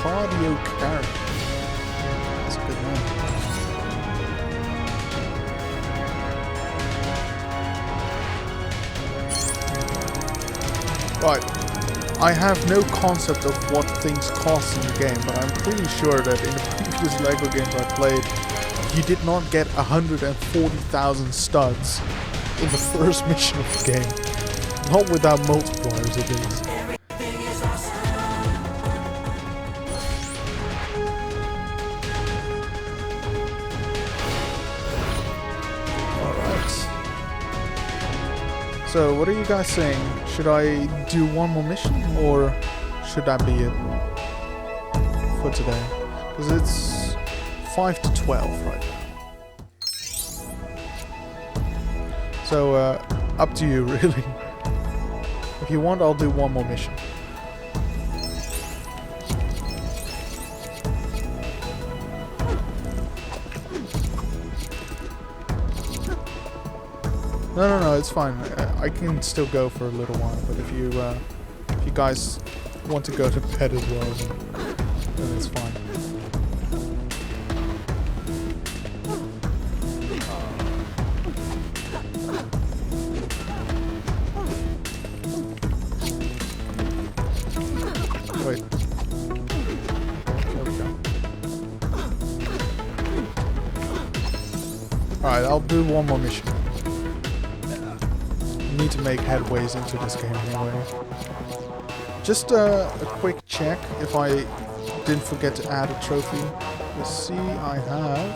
[SPEAKER 1] Cardio character. That's a good name. Right. I have no concept of what things cost in the game, but I'm pretty sure that in the previous LEGO games I played, you did not get 140,000 studs in the first mission of the game. Not without multipliers at least. So, what are you guys saying? Should I do one more mission, or should that be it for today? Because it's 5 to 12 right now. So, up to you, really. If you want, I'll do one more mission. No, it's fine. I can still go for a little while, but if you guys want to go to bed as well, then it's fine. Wait. There we go. Alright, I'll do one more mission. Need to make headways into this game anyway. Just a quick check if I didn't forget to add a trophy. Let's see, I have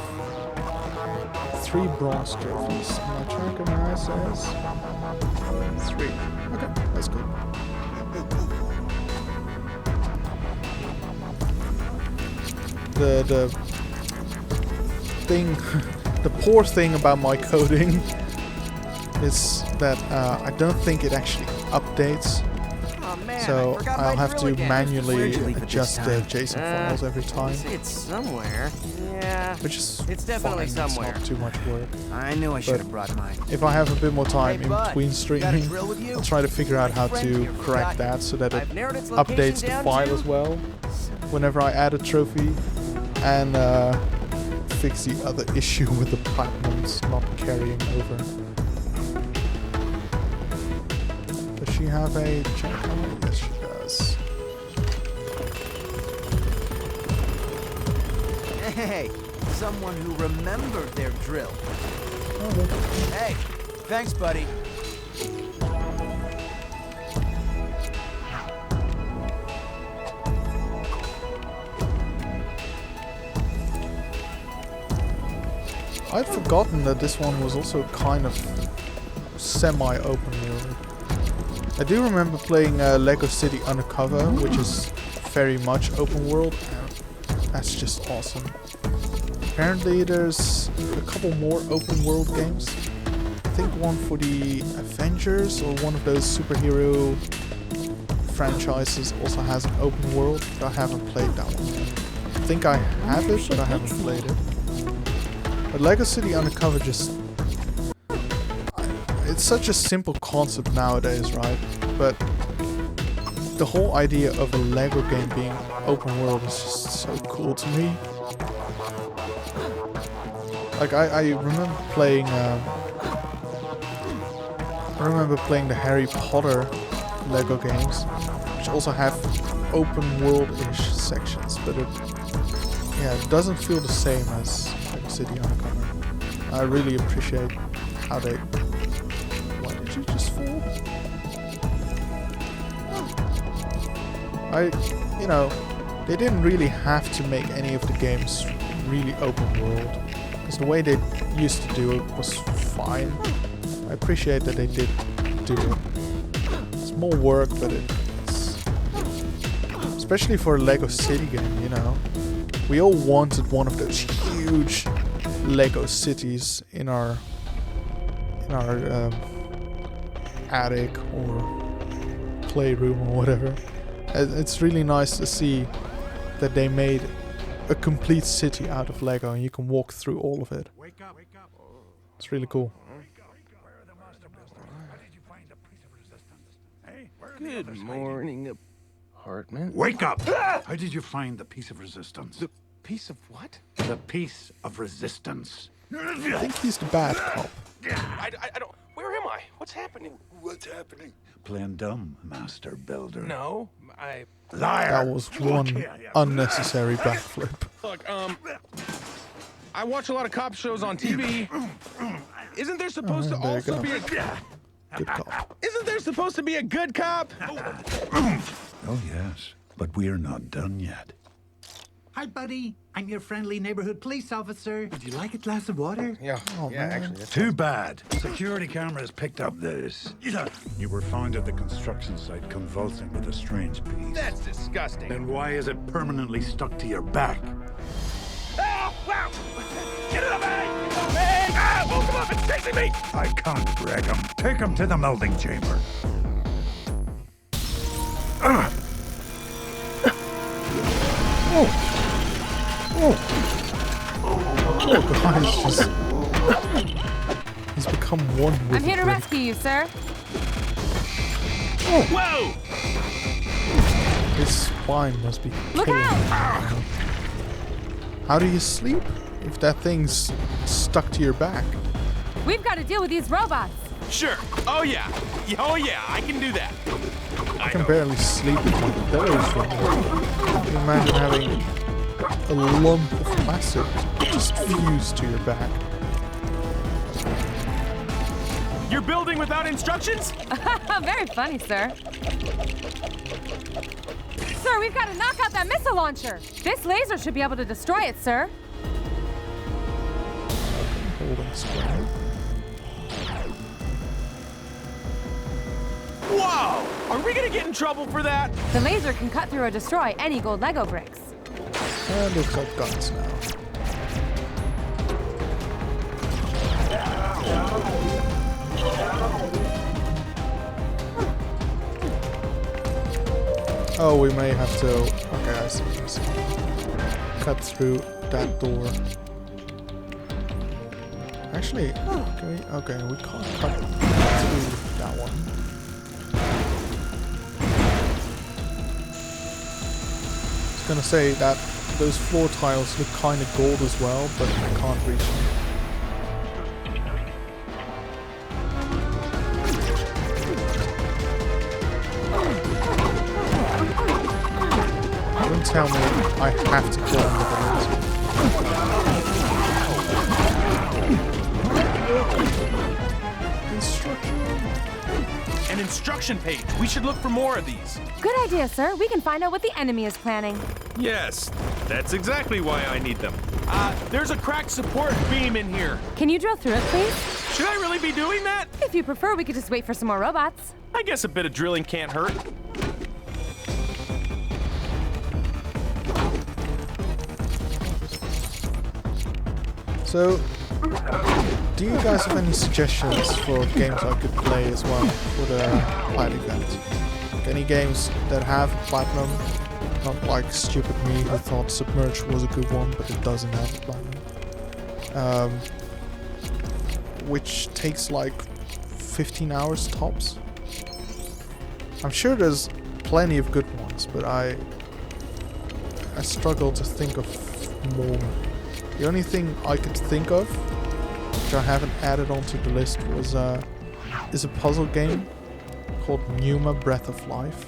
[SPEAKER 1] 3 bronze trophies. My tracker now says 3. Okay, that's good. thing, the poor thing about my coding is that I don't think it actually updates.
[SPEAKER 3] Oh man,
[SPEAKER 1] So
[SPEAKER 3] I forgot
[SPEAKER 1] I'll
[SPEAKER 3] my
[SPEAKER 1] have
[SPEAKER 3] drill
[SPEAKER 1] to
[SPEAKER 3] again.
[SPEAKER 1] manually
[SPEAKER 3] Where'd you leave it this
[SPEAKER 1] adjust the
[SPEAKER 3] time?
[SPEAKER 1] JSON files every time,
[SPEAKER 3] It's somewhere. Yeah,
[SPEAKER 1] which is
[SPEAKER 3] it's definitely
[SPEAKER 1] fine.
[SPEAKER 3] somewhere.
[SPEAKER 1] It's not too much work.
[SPEAKER 3] I knew I should have brought mine.
[SPEAKER 1] If I have a bit more time
[SPEAKER 3] Hey,
[SPEAKER 1] in
[SPEAKER 3] bud,
[SPEAKER 1] between
[SPEAKER 3] got a
[SPEAKER 1] streaming,
[SPEAKER 3] drill with you?
[SPEAKER 1] I'll try to figure out how
[SPEAKER 3] Friend
[SPEAKER 1] to
[SPEAKER 3] here
[SPEAKER 1] correct
[SPEAKER 3] forgot
[SPEAKER 1] that so that it
[SPEAKER 3] I've narrowed its location
[SPEAKER 1] updates the
[SPEAKER 3] down
[SPEAKER 1] file
[SPEAKER 3] to-
[SPEAKER 1] as well whenever I add a trophy, and fix the other issue with the platinums not carrying over. Does she have a checkpoint? Yes, she does.
[SPEAKER 3] Hey, someone who remembered their drill. Hey, thanks, buddy.
[SPEAKER 1] I'd forgotten that this one was also kind of semi-open world. I do remember playing Lego City Undercover, which is very much open world, and that's just awesome. Apparently there's a couple more open world games. I think one for the Avengers or one of those superhero franchises also has an open world, but I haven't played that one. I think I have it, but I haven't played it. But Lego City Undercover just... It's such a simple concept nowadays, right? But the whole idea of a Lego game being open world is just so cool to me. Like, I remember playing... I remember playing the Harry Potter Lego games, which also have open world-ish sections, but it doesn't feel the same as Lego City Undercover. I really appreciate how they... Why did you just fall? You know, they didn't really have to make any of the games really open world, because the way they used to do it was fine. I appreciate that they did do it. It's more work, but it's... Especially for a Lego City game, you know. We all wanted one of those huge Lego cities in our attic or playroom or whatever. It's really nice to see that they made a complete city out of Lego and you can walk through all of it. It's really cool.
[SPEAKER 7] Good morning, apartment.
[SPEAKER 13] Wake up! How did you find the piece of resistance?
[SPEAKER 7] The piece of what?
[SPEAKER 13] The piece of resistance.
[SPEAKER 1] I think he's the bad cop.
[SPEAKER 7] I don't... Where am I? What's happening?
[SPEAKER 13] What's happening? Playing dumb, Master Builder.
[SPEAKER 7] No,
[SPEAKER 13] Liar!
[SPEAKER 1] That was one unnecessary backflip.
[SPEAKER 7] Look, I watch a lot of cop shows on TV. Isn't there supposed to also be a...
[SPEAKER 1] Good cop.
[SPEAKER 7] Isn't there supposed to be a good cop?
[SPEAKER 13] Oh, yes. But we're not done yet.
[SPEAKER 14] Hi, buddy. I'm your friendly neighborhood police officer. Would you like a glass of water?
[SPEAKER 7] Yeah, actually.
[SPEAKER 13] Too bad. Security cameras picked up this. You were found at the construction site convulsing with a strange piece.
[SPEAKER 7] That's disgusting.
[SPEAKER 13] Then why is it permanently stuck to your back?
[SPEAKER 7] Oh, wow! Get it up, man! Ah, woke him up, it's chasing me!
[SPEAKER 13] I can't drag him. Take him to the melding chamber.
[SPEAKER 1] Oh, guys, just... He's become one with
[SPEAKER 8] I'm here to
[SPEAKER 1] the brick.
[SPEAKER 8] rescue you, sir.
[SPEAKER 7] Whoa!
[SPEAKER 1] His spine must be
[SPEAKER 8] Look
[SPEAKER 1] killing
[SPEAKER 8] out!
[SPEAKER 1] him. How do you sleep if that thing's stuck to your back?
[SPEAKER 8] We've got to deal with these robots.
[SPEAKER 7] Sure. Oh, yeah. Oh, yeah, I can do that.
[SPEAKER 1] I can barely sleep with my pillows right now. Can you imagine having a lump of plastic just fused to your back?
[SPEAKER 7] You're building without instructions?
[SPEAKER 8] Very funny, sir. Sir, we've got to knock out that missile launcher. This laser should be able to destroy it, sir.
[SPEAKER 1] Holding square.
[SPEAKER 7] Whoa! Are we gonna get in trouble for that?
[SPEAKER 8] The laser can cut through or destroy any gold Lego bricks.
[SPEAKER 1] And they've got guns now. Oh, we may have to... Okay, I see. Cut through that door. Actually, can we... Okay, we can't cut through that one. I was gonna say that those floor tiles look kind of gold as well, but I can't reach them. Don't tell me I have to kill him with a laser.
[SPEAKER 7] An instruction page. We should look for more of these.
[SPEAKER 8] Good idea, sir. We can find out what the enemy is planning.
[SPEAKER 7] Yes, that's exactly why I need them. There's a cracked support beam in here.
[SPEAKER 8] Can you drill through it, please?
[SPEAKER 7] Should I really be doing that?
[SPEAKER 8] If you prefer, we could just wait for some more robots.
[SPEAKER 7] I guess a bit of drilling can't hurt.
[SPEAKER 1] So, do you guys have any suggestions for games I could play as well for the Plat event? Any games that have platinum? Not like stupid me who thought Submerged was a good one, but it doesn't have platinum. Which takes like 15 hours tops. I'm sure there's plenty of good ones, but I struggle to think of more. The only thing I could think of, which I haven't added onto the list, was is a puzzle game called Numa Breath of Life.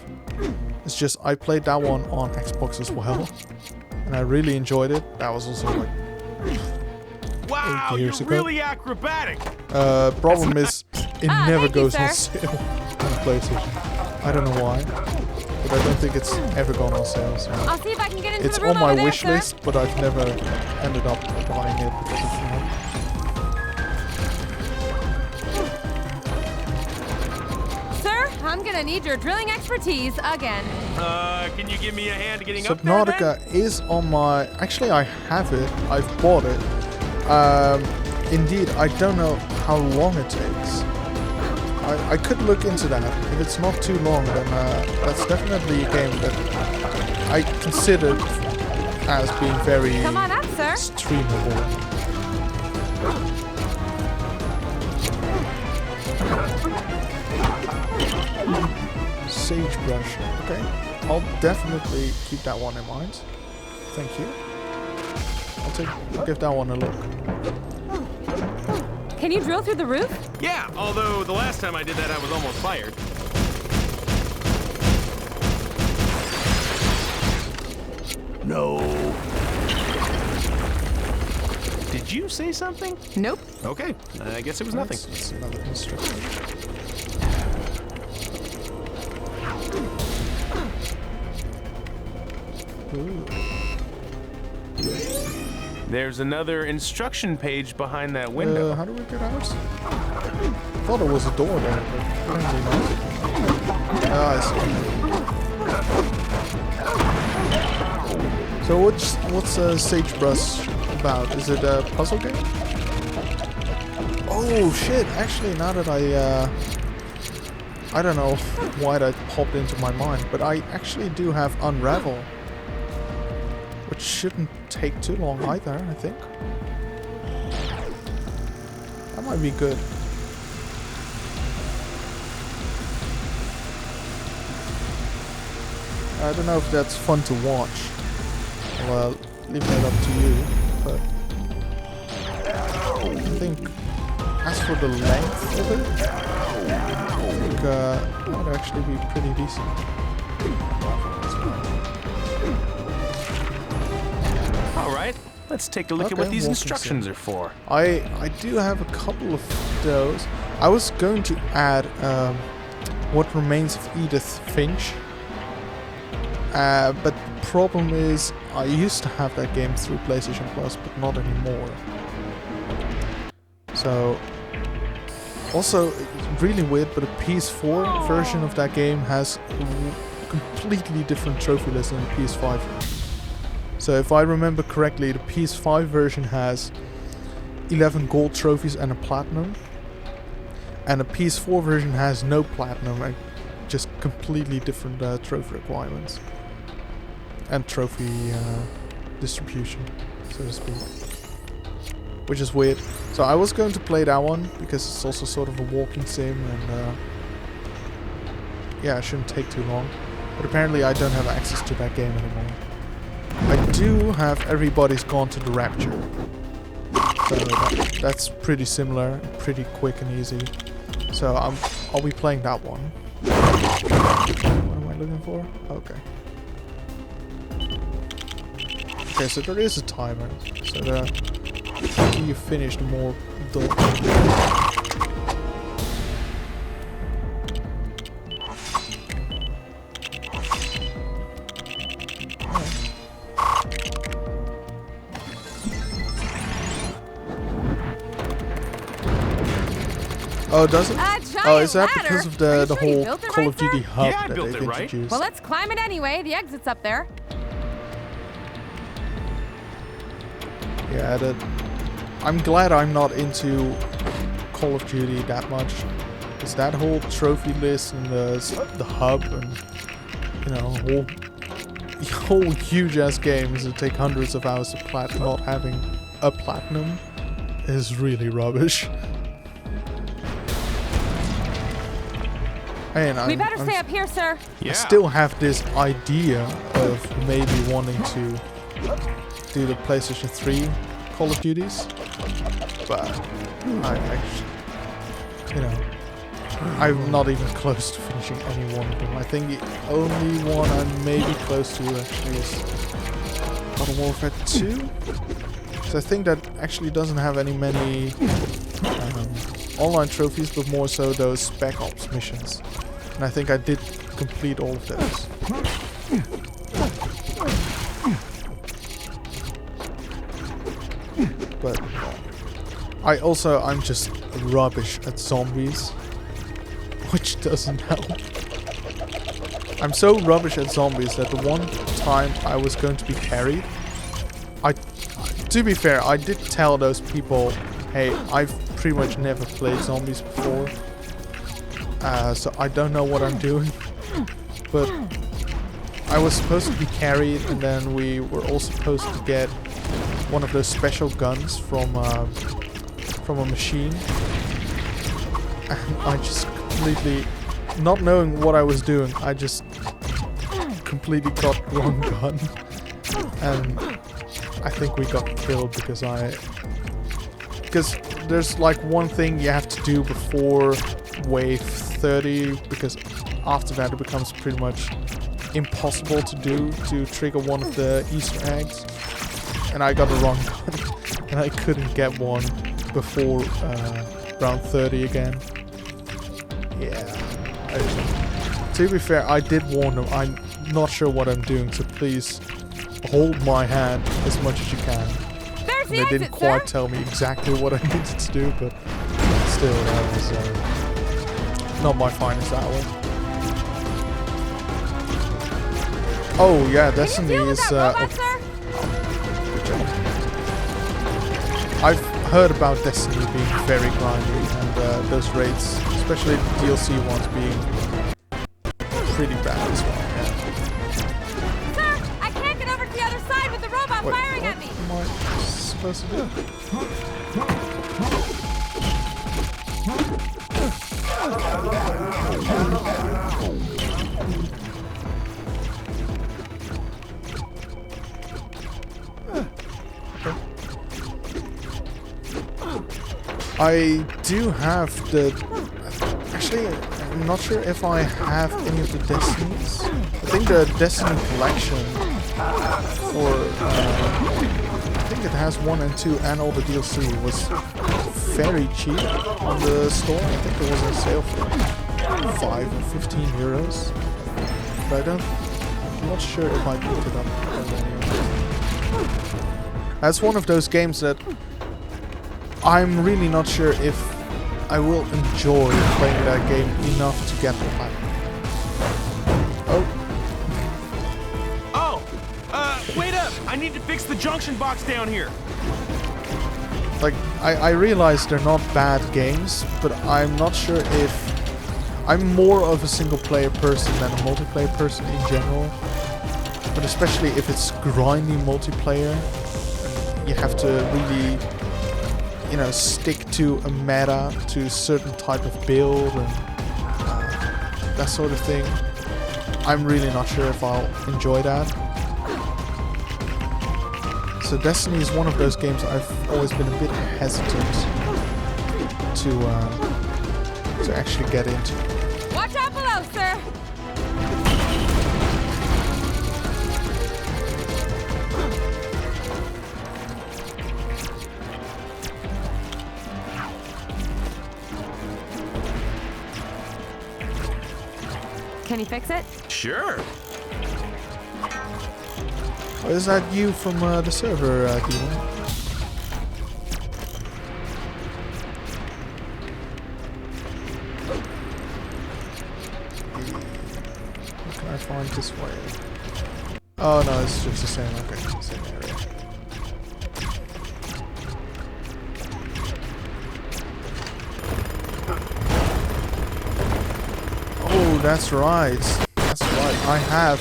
[SPEAKER 1] It's just I played that one on Xbox as well, and I really enjoyed it. That was also like
[SPEAKER 7] wow,
[SPEAKER 1] 8 years
[SPEAKER 7] you're
[SPEAKER 1] ago.
[SPEAKER 7] really acrobatic.
[SPEAKER 1] Problem is, it never goes on
[SPEAKER 8] sir.
[SPEAKER 1] sale on PlayStation. I don't know why, but I don't think it's ever gone on sale. So.
[SPEAKER 8] I'll see if I can get into
[SPEAKER 1] It's
[SPEAKER 8] the room
[SPEAKER 1] on my
[SPEAKER 8] over there,
[SPEAKER 1] wish
[SPEAKER 8] sir.
[SPEAKER 1] list, but I've never ended up buying it because of that.
[SPEAKER 8] Sir, I'm gonna need your drilling expertise again.
[SPEAKER 7] Can you give me a hand getting up there,
[SPEAKER 1] Subnautica is on my... Actually, I have it. I've bought it. Indeed, I don't know how long it takes. I could look into that. If it's not too long, then that's definitely a game that I considered as being very
[SPEAKER 8] Come on up, sir.
[SPEAKER 1] streamable. Sagebrush. Okay, I'll definitely keep that one in mind. Thank you. I'll give that one a look.
[SPEAKER 8] Can you drill through the roof?
[SPEAKER 7] Yeah, although the last time I did that, I was almost fired.
[SPEAKER 11] No.
[SPEAKER 7] Did you say something?
[SPEAKER 8] Nope.
[SPEAKER 7] Okay, I guess it was nothing.
[SPEAKER 1] That's another instruction. Ooh.
[SPEAKER 7] There's another instruction page behind that window.
[SPEAKER 1] How do we get out? I thought there was a door there, but apparently not. Ah, I see. So what's Sagebrush about? Is it a puzzle game? Oh shit! Actually, now that I don't know why that popped into my mind, but I actually do have Unravel, which shouldn't take too long either, I think. That might be good. I don't know if that's fun to watch. Well, leave that up to you, but I think as for the length of it, I think that would actually be pretty decent.
[SPEAKER 7] Alright, let's take a look at what these instructions are for.
[SPEAKER 1] I do have a couple of those. I was going to add What Remains of Edith Finch, but the problem is I used to have that game through PlayStation Plus, but not anymore. So, also, it's really weird, but a PS4 version of that game has a completely different trophy list than the PS5. So if I remember correctly, the PS5 version has 11 gold trophies and a platinum, and the PS4 version has no platinum and just completely different trophy requirements and trophy distribution, so to speak, which is weird. So I was going to play that one because it's also sort of a walking sim, and yeah, it shouldn't take too long. But apparently I don't have access to that game anymore. I do have Everybody's Gone to the Rapture, so that's pretty similar, pretty quick and easy. So I'll be playing that one. What am I looking for? Okay. Okay, so there is a timer. So the after you finish, the more Oh, does it? Oh, is that because of the whole Call of Duty hub that they've introduced?
[SPEAKER 8] Well, let's climb it anyway. The exit's up there.
[SPEAKER 1] Yeah, I'm glad I'm not into Call of Duty that much, because that whole trophy list and the hub and, you know, whole huge ass games that take hundreds of hours of Plat not having a platinum is really rubbish. And
[SPEAKER 8] we better stay up here, sir.
[SPEAKER 1] I still have this idea of maybe wanting to do the PlayStation 3 Call of Duties, but I'm not even close to finishing any one of them. I think the only one I'm maybe close to actually is Modern Warfare 2. So I think that actually doesn't have many online trophies, but more so those Spec Ops missions. And I think I did complete all of those. But I'm just rubbish at zombies, which doesn't help. I'm so rubbish at zombies that the one time I was going to be carried, to be fair, I did tell those people, hey, I've pretty much never played zombies before, so I don't know what I'm doing. But I was supposed to be carried, and then we were all supposed to get one of those special guns from a machine, and I just completely, not knowing what I was doing, I just completely got the wrong gun, and I think we got killed because there's like one thing you have to do before wave 30, because after that it becomes pretty much impossible to do to trigger one of the Easter eggs. And I got the wrong gun, and I couldn't get one before round 30 again. Yeah. To be fair, I did warn them. I'm not sure what I'm doing, so please hold my hand as much as you can. They didn't quite tell me exactly what I needed to do, but still, that was not my finest hour. Oh yeah, Destiny is. I've heard about Destiny being very grindy, and those raids, especially the DLC ones, being pretty bad as well. Yeah.
[SPEAKER 8] Sir, I can't get over to the other side with the robot firing at me.
[SPEAKER 1] What am I supposed to do? I do have actually, I'm not sure if I have any of the Destinies. I think the Destiny collection, I think it has 1 and 2 and all the DLC, was very cheap on the store. I think it was on sale for 5 or 15 euros. But I'm not sure if I picked it up. That's one of those games that I'm really not sure if I will enjoy playing that game enough to get the platinum.
[SPEAKER 7] Wait up! I need to fix the junction box down here.
[SPEAKER 1] Like, I realize they're not bad games, but I'm not sure if I'm more of a single player person than a multiplayer person in general. But especially if it's grinding multiplayer, you have to really, you know, stick to a meta, to a certain type of build and that sort of thing. I'm really not sure if I'll enjoy that. So Destiny is one of those games I've always been a bit hesitant to actually get into.
[SPEAKER 8] Watch out below, sir! Can you fix it?
[SPEAKER 7] Sure.
[SPEAKER 1] Oh, is that you from the server, Demon? What can I find this way? Oh no, it's just the same. Okay, it's the same area. Oh, that's right. That's right. I have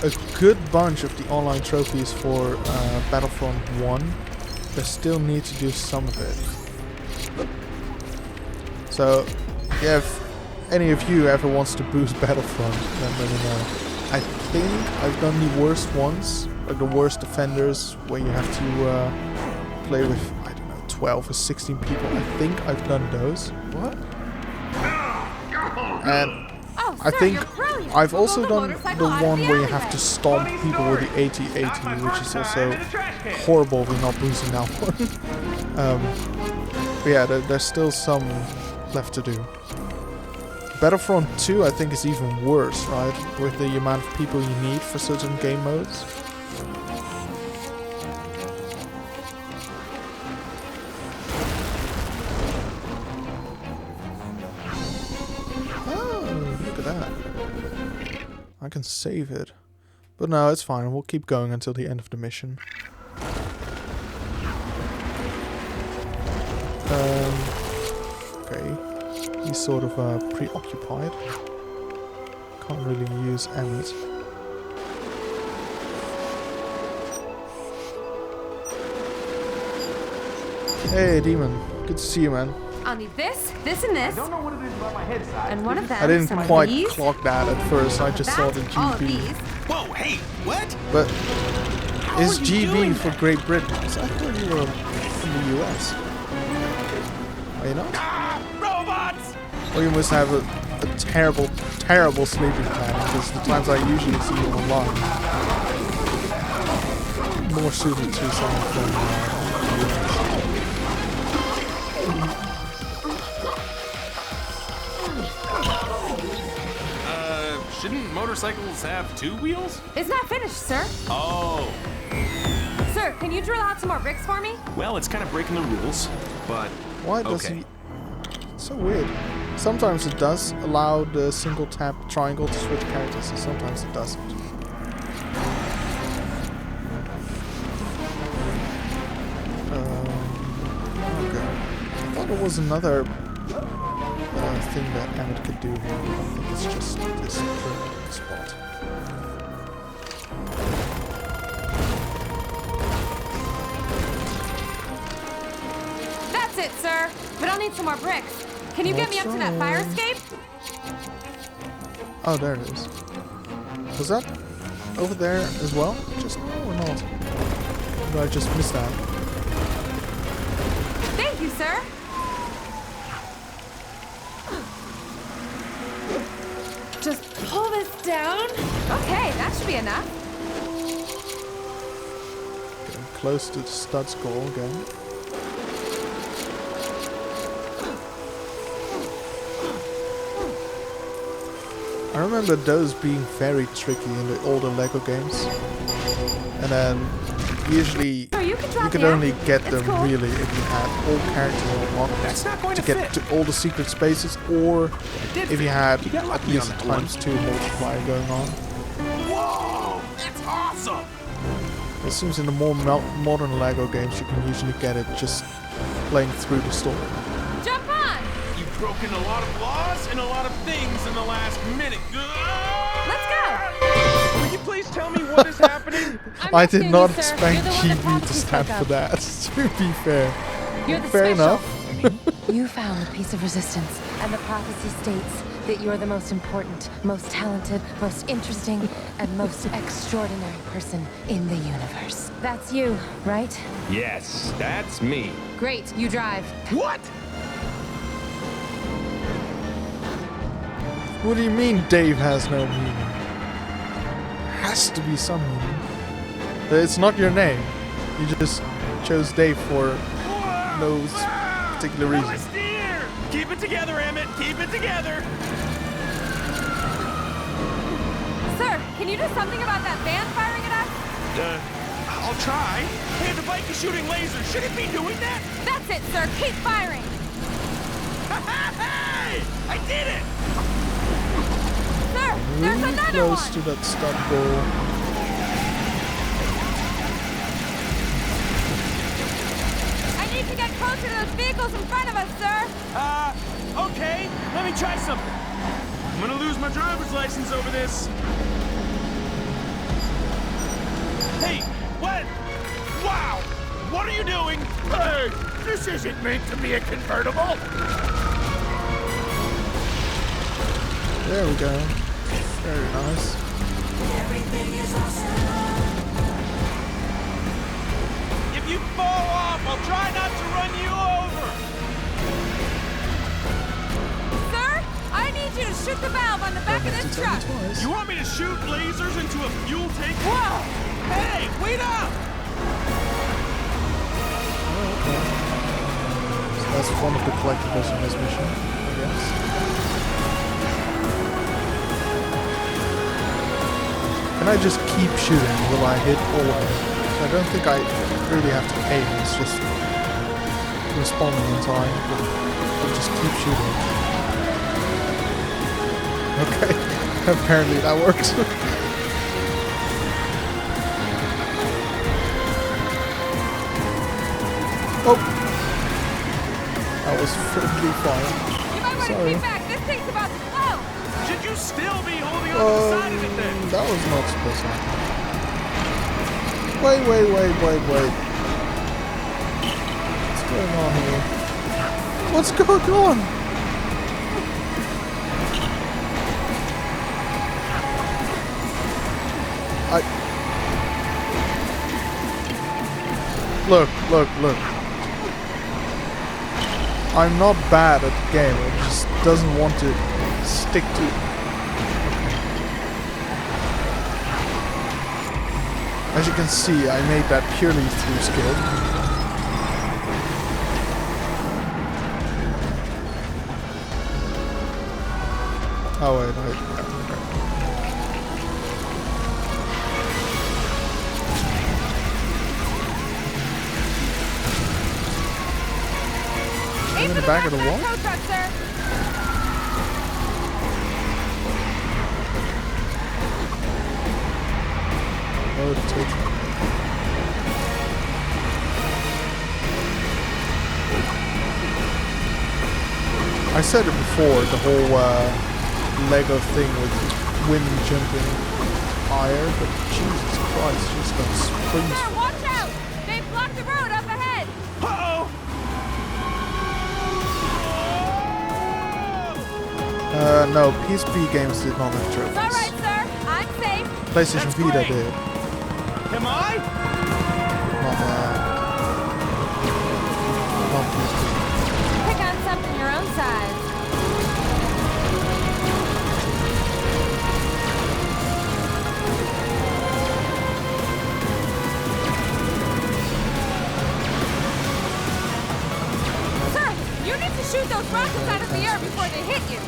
[SPEAKER 1] a good bunch of the online trophies for Battlefront 1. I still need to do some of it. So, yeah, if any of you ever wants to boost Battlefront, then let me know. I think I've done the worst ones, like the worst offenders, where you have to play with, I don't know, 12 or 16 people. I think I've done those. What? And I think I've also done the one where you have to stomp people with the AT-AT, which is also horrible if you're not boosting that one. But yeah, there's still some left to do. Battlefront 2 I think is even worse, right? With the amount of people you need for certain game modes. I can save it. But no, it's fine. We'll keep going until the end of the mission. Okay. He's sort of preoccupied. Can't really use Emmett. Hey, Demon. Good to see you, man.
[SPEAKER 8] I'll need this, this, and this. I don't know what it is about my head size. And one of them.
[SPEAKER 1] I didn't
[SPEAKER 8] some
[SPEAKER 1] quite
[SPEAKER 8] of these.
[SPEAKER 1] clock that at first. I just saw the GB.
[SPEAKER 8] All of these.
[SPEAKER 11] Whoa, hey, what?
[SPEAKER 1] But is GB for Great Britain? Because I thought you were from the US. Are you not?
[SPEAKER 11] Robots!
[SPEAKER 1] Or you must have a terrible, terrible sleeping pattern, because the times I usually see you online. More suited to someone from the US.
[SPEAKER 7] Shouldn't motorcycles have two wheels?
[SPEAKER 8] It's not finished, sir.
[SPEAKER 7] Oh.
[SPEAKER 8] Sir, can you drill out some more bricks for me?
[SPEAKER 7] Well, it's kind of breaking the rules, but
[SPEAKER 1] why does he? It's so weird. Sometimes it does allow the single tap triangle to switch characters, and sometimes it doesn't. Okay. I thought there was another thing that Emmett could do here. I think it's just this spot.
[SPEAKER 8] That's it, sir. But I'll need some more bricks. Can you get me up to that fire escape?
[SPEAKER 1] Oh, there it is. Was that over there as well? Just or not? Or did I just miss that?
[SPEAKER 8] Thank you, sir. Just pull this down. Okay, that should be enough.
[SPEAKER 1] Getting close to the stud's goal again. I remember those being very tricky in the older LEGO games. And then usually you could only get them really if you had all characters unlocked to get to all the secret spaces, or if you had at least ×2 multiplier going on.
[SPEAKER 11] Whoa, that's awesome!
[SPEAKER 1] It seems in the more modern LEGO games you can usually get it just playing through the story.
[SPEAKER 8] Jump on!
[SPEAKER 7] You broken a lot of laws and a lot of things in the last minute.
[SPEAKER 8] Let's go.
[SPEAKER 7] Would you please tell me what is happening?
[SPEAKER 1] I did not expect GB to stand for that, to be fair.
[SPEAKER 15] You're the
[SPEAKER 1] Fair
[SPEAKER 15] special.
[SPEAKER 1] enough.
[SPEAKER 15] You found the piece of resistance, and the prophecy states that you're the most important, most talented, most interesting, and most extraordinary person in the universe. That's you, right?
[SPEAKER 7] Yes, that's me.
[SPEAKER 15] Great, you drive.
[SPEAKER 7] What?
[SPEAKER 1] What do you mean Dave has no meaning? Has to be some meaning. It's not your name. You just chose Dave for no particular reason.
[SPEAKER 7] Keep it together, Emmett. Keep it together.
[SPEAKER 8] Sir, can you do something about that van firing at us?
[SPEAKER 7] I'll try. Hey, the bike is shooting lasers. Should it be doing that?
[SPEAKER 8] That's it, sir. Keep firing.
[SPEAKER 7] Hey! I did it!
[SPEAKER 8] Sir, there's
[SPEAKER 1] Really
[SPEAKER 8] another
[SPEAKER 1] close
[SPEAKER 8] one.
[SPEAKER 1] to that stun goal.
[SPEAKER 8] I need to get closer to those vehicles in front of us, sir.
[SPEAKER 7] Okay. Let me try something. I'm gonna lose my driver's license over this. Hey, what? Wow! What are you doing?
[SPEAKER 11] Hey, this isn't meant to be a convertible.
[SPEAKER 1] There we go. Very nice.
[SPEAKER 12] Everything is awesome.
[SPEAKER 7] If you fall off, I'll try not to run you over.
[SPEAKER 8] Sir, I need you to shoot the valve on the back of this truck.
[SPEAKER 7] You want me to shoot lasers into a fuel tank? Whoa! Hey, wait up!
[SPEAKER 1] So that's one of the collectibles in this mission, I guess. Can I just keep shooting? Will I hit all of them? I don't think I really have to aim, it's just responding in time. I'll just keep shooting. Okay, apparently that works. Oh! That was friendly fire.
[SPEAKER 8] You might want to
[SPEAKER 1] Sorry.
[SPEAKER 8] keep back. This thing's about to blow.
[SPEAKER 7] Should you still be holding on to the side of it then?
[SPEAKER 1] That was not supposed to happen. Wait. What's going on here? What's going on? Look. I'm not bad at the game, it just doesn't want to stick to. As you can see, I made that purely through skill. Oh wait,
[SPEAKER 8] Aim
[SPEAKER 1] in
[SPEAKER 8] for
[SPEAKER 1] the back of the
[SPEAKER 8] that
[SPEAKER 1] wall?
[SPEAKER 8] tow truck, sir.
[SPEAKER 1] Oh, the tow truck. I said it before, the whole Lego thing with wind jumping higher, but Jesus Christ, she's got springs.
[SPEAKER 8] Sir, watch out! They've blocked the road up ahead.
[SPEAKER 1] No, PSP games did not have trophies.
[SPEAKER 8] It's all right, sir. I'm safe.
[SPEAKER 1] PlayStation Vita did.
[SPEAKER 7] Am I?
[SPEAKER 1] Not PSP.
[SPEAKER 8] Pick on something your own size. Sir, you need to shoot those rockets out of the air before they hit you.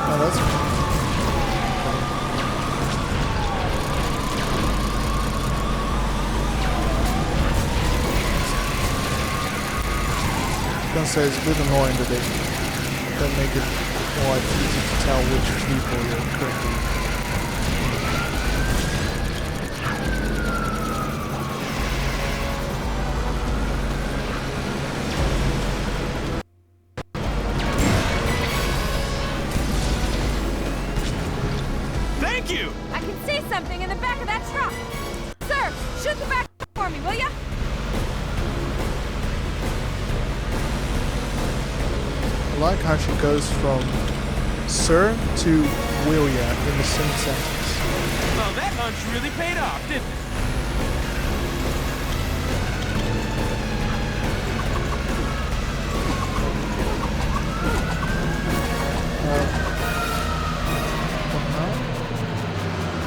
[SPEAKER 1] Oh, that's gonna say it's a bit annoying that they don't make it quite easy to tell which people you're currently.
[SPEAKER 7] Thank you!
[SPEAKER 8] I can see something in the back of that truck. Sir, shoot the back for me, will ya?
[SPEAKER 1] I like how she goes from sir to will ya in the same sentence.
[SPEAKER 7] Well, that hunch really paid off, didn't it?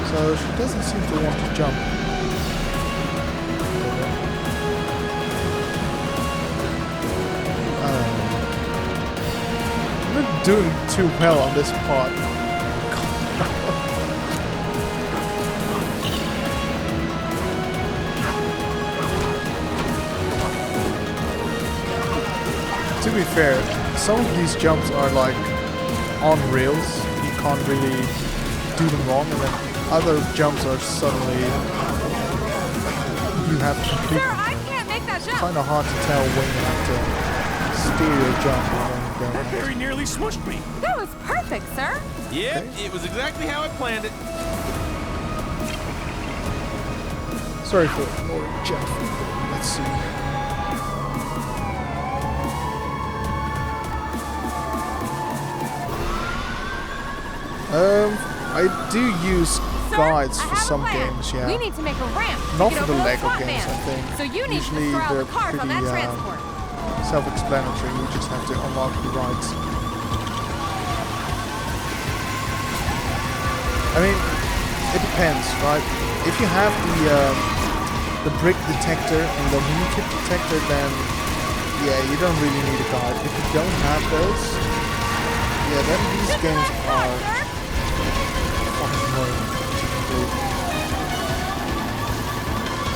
[SPEAKER 1] So she doesn't seem to want to jump. I'm not doing too well on this part. To be fair, some of these jumps are like on rails. You can't really do them wrong, and then other jumps are suddenly you have to complete.
[SPEAKER 8] Sir, I can't make that jump.
[SPEAKER 1] Kind of hard to tell when you have to steer your jump and when you don't.
[SPEAKER 7] That very nearly smushed me.
[SPEAKER 8] That was perfect, sir.
[SPEAKER 7] Yep, it was exactly how I planned it.
[SPEAKER 1] Sorry for ignoring Jeff. Let's see. I do use guides for some games, yeah.
[SPEAKER 8] We need to make a ramp.
[SPEAKER 1] Not for the Lego games, I think.
[SPEAKER 8] So you need
[SPEAKER 1] Usually
[SPEAKER 8] to corral
[SPEAKER 1] they're
[SPEAKER 8] the cars on that
[SPEAKER 1] pretty
[SPEAKER 8] transport.
[SPEAKER 1] self-explanatory. You just have to unlock the rides. I mean, it depends, right? If you have the brick detector and the mini kit detector, then yeah, you don't really need a guide. If you don't have those, yeah, then these games are fucking annoying to complete.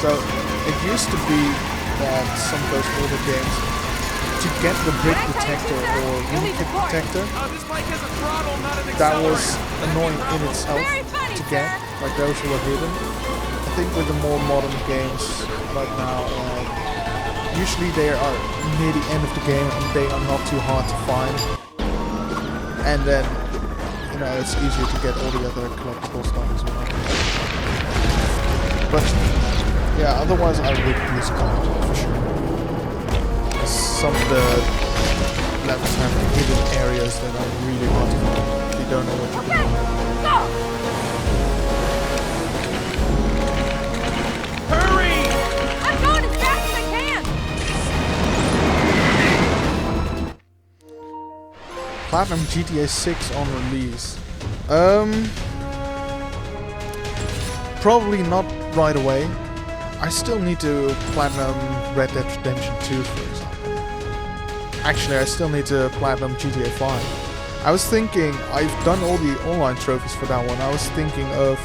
[SPEAKER 1] So it used to be that some of those older games, to get the brick detector or mini kit detector, that was annoying in itself to get. Like those who were hidden. I think with the more modern games right now, usually they are near the end of the game and they are not too hard to find. And then, you know, it's easier to get all the other collectible stuff as well. But yeah, otherwise I would use a guide for sure. Some of the levels have hidden areas that are really hard to find if you don't know what you're doing.
[SPEAKER 8] Go!
[SPEAKER 7] Hurry!
[SPEAKER 8] I'm going as fast as I can!
[SPEAKER 1] Platinum GTA 6 on release. Probably not right away. I still need to platinum Red Dead Redemption 2, for example. Actually, I still need to platinum GTA 5. I was thinking, I've done all the online trophies for that one. I was thinking of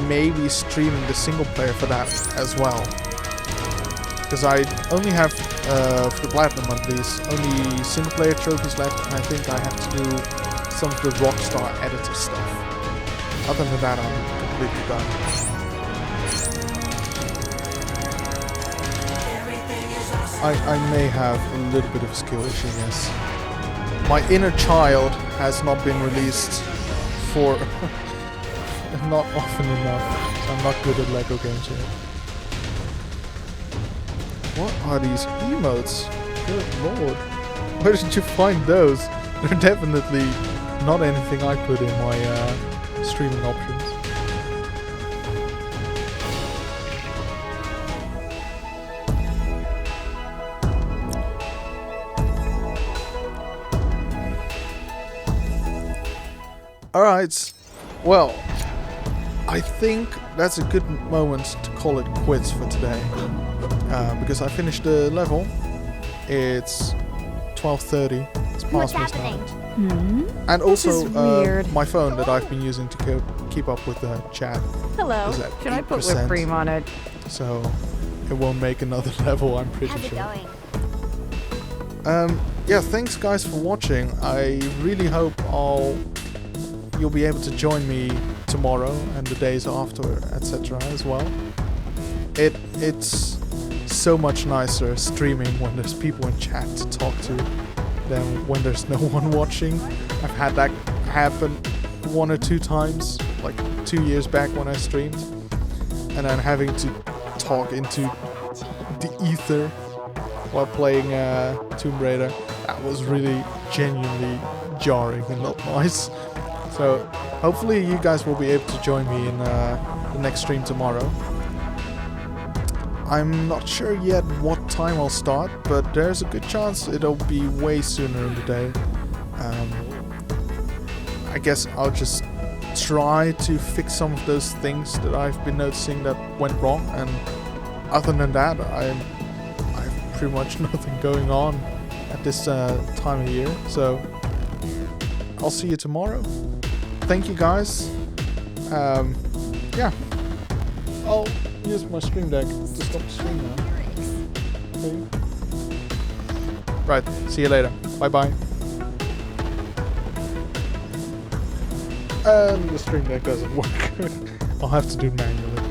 [SPEAKER 1] maybe streaming the single player for that as well. Because I only have, for the platinum at least, only single player trophies left, and I think I have to do some of the Rockstar editor stuff. Other than that, I'm completely done. I may have a little bit of a skill issue, yes. My inner child has not been released for not often enough. I'm not good at Lego games yet. What are these emotes? Good lord. Where did you find those? They're definitely not anything I put in my streaming options. Alright, well, I think that's a good moment to call it quits for today. Because I finished the level. It's 12:30. It's past midnight. And also my phone that I've been using to keep up with the chat.
[SPEAKER 16] Hello.
[SPEAKER 1] Is at
[SPEAKER 16] Should I put
[SPEAKER 1] 8%.
[SPEAKER 16] whipped cream on it?
[SPEAKER 1] So it won't make another level, I'm pretty
[SPEAKER 8] How's it
[SPEAKER 1] sure.
[SPEAKER 8] going?
[SPEAKER 1] yeah, thanks guys for watching. I really hope you'll be able to join me tomorrow and the days after, etc. as well. It's so much nicer streaming when there's people in chat to talk to than when there's no one watching. I've had that happen 1 or 2 times, like 2 years back when I streamed, and then having to talk into the ether while playing Tomb Raider. That was really genuinely jarring and not nice. So hopefully you guys will be able to join me in the next stream tomorrow. I'm not sure yet what time I'll start, but there's a good chance it'll be way sooner in the day. I guess I'll just try to fix some of those things that I've been noticing that went wrong, and other than that, I've pretty much nothing going on at this time of year. So I'll see you tomorrow. Thank you guys. Yeah. I'll use my stream deck to stop the stream now. Okay. Right, see you later. Bye bye. The stream deck doesn't work. I'll have to do it manually.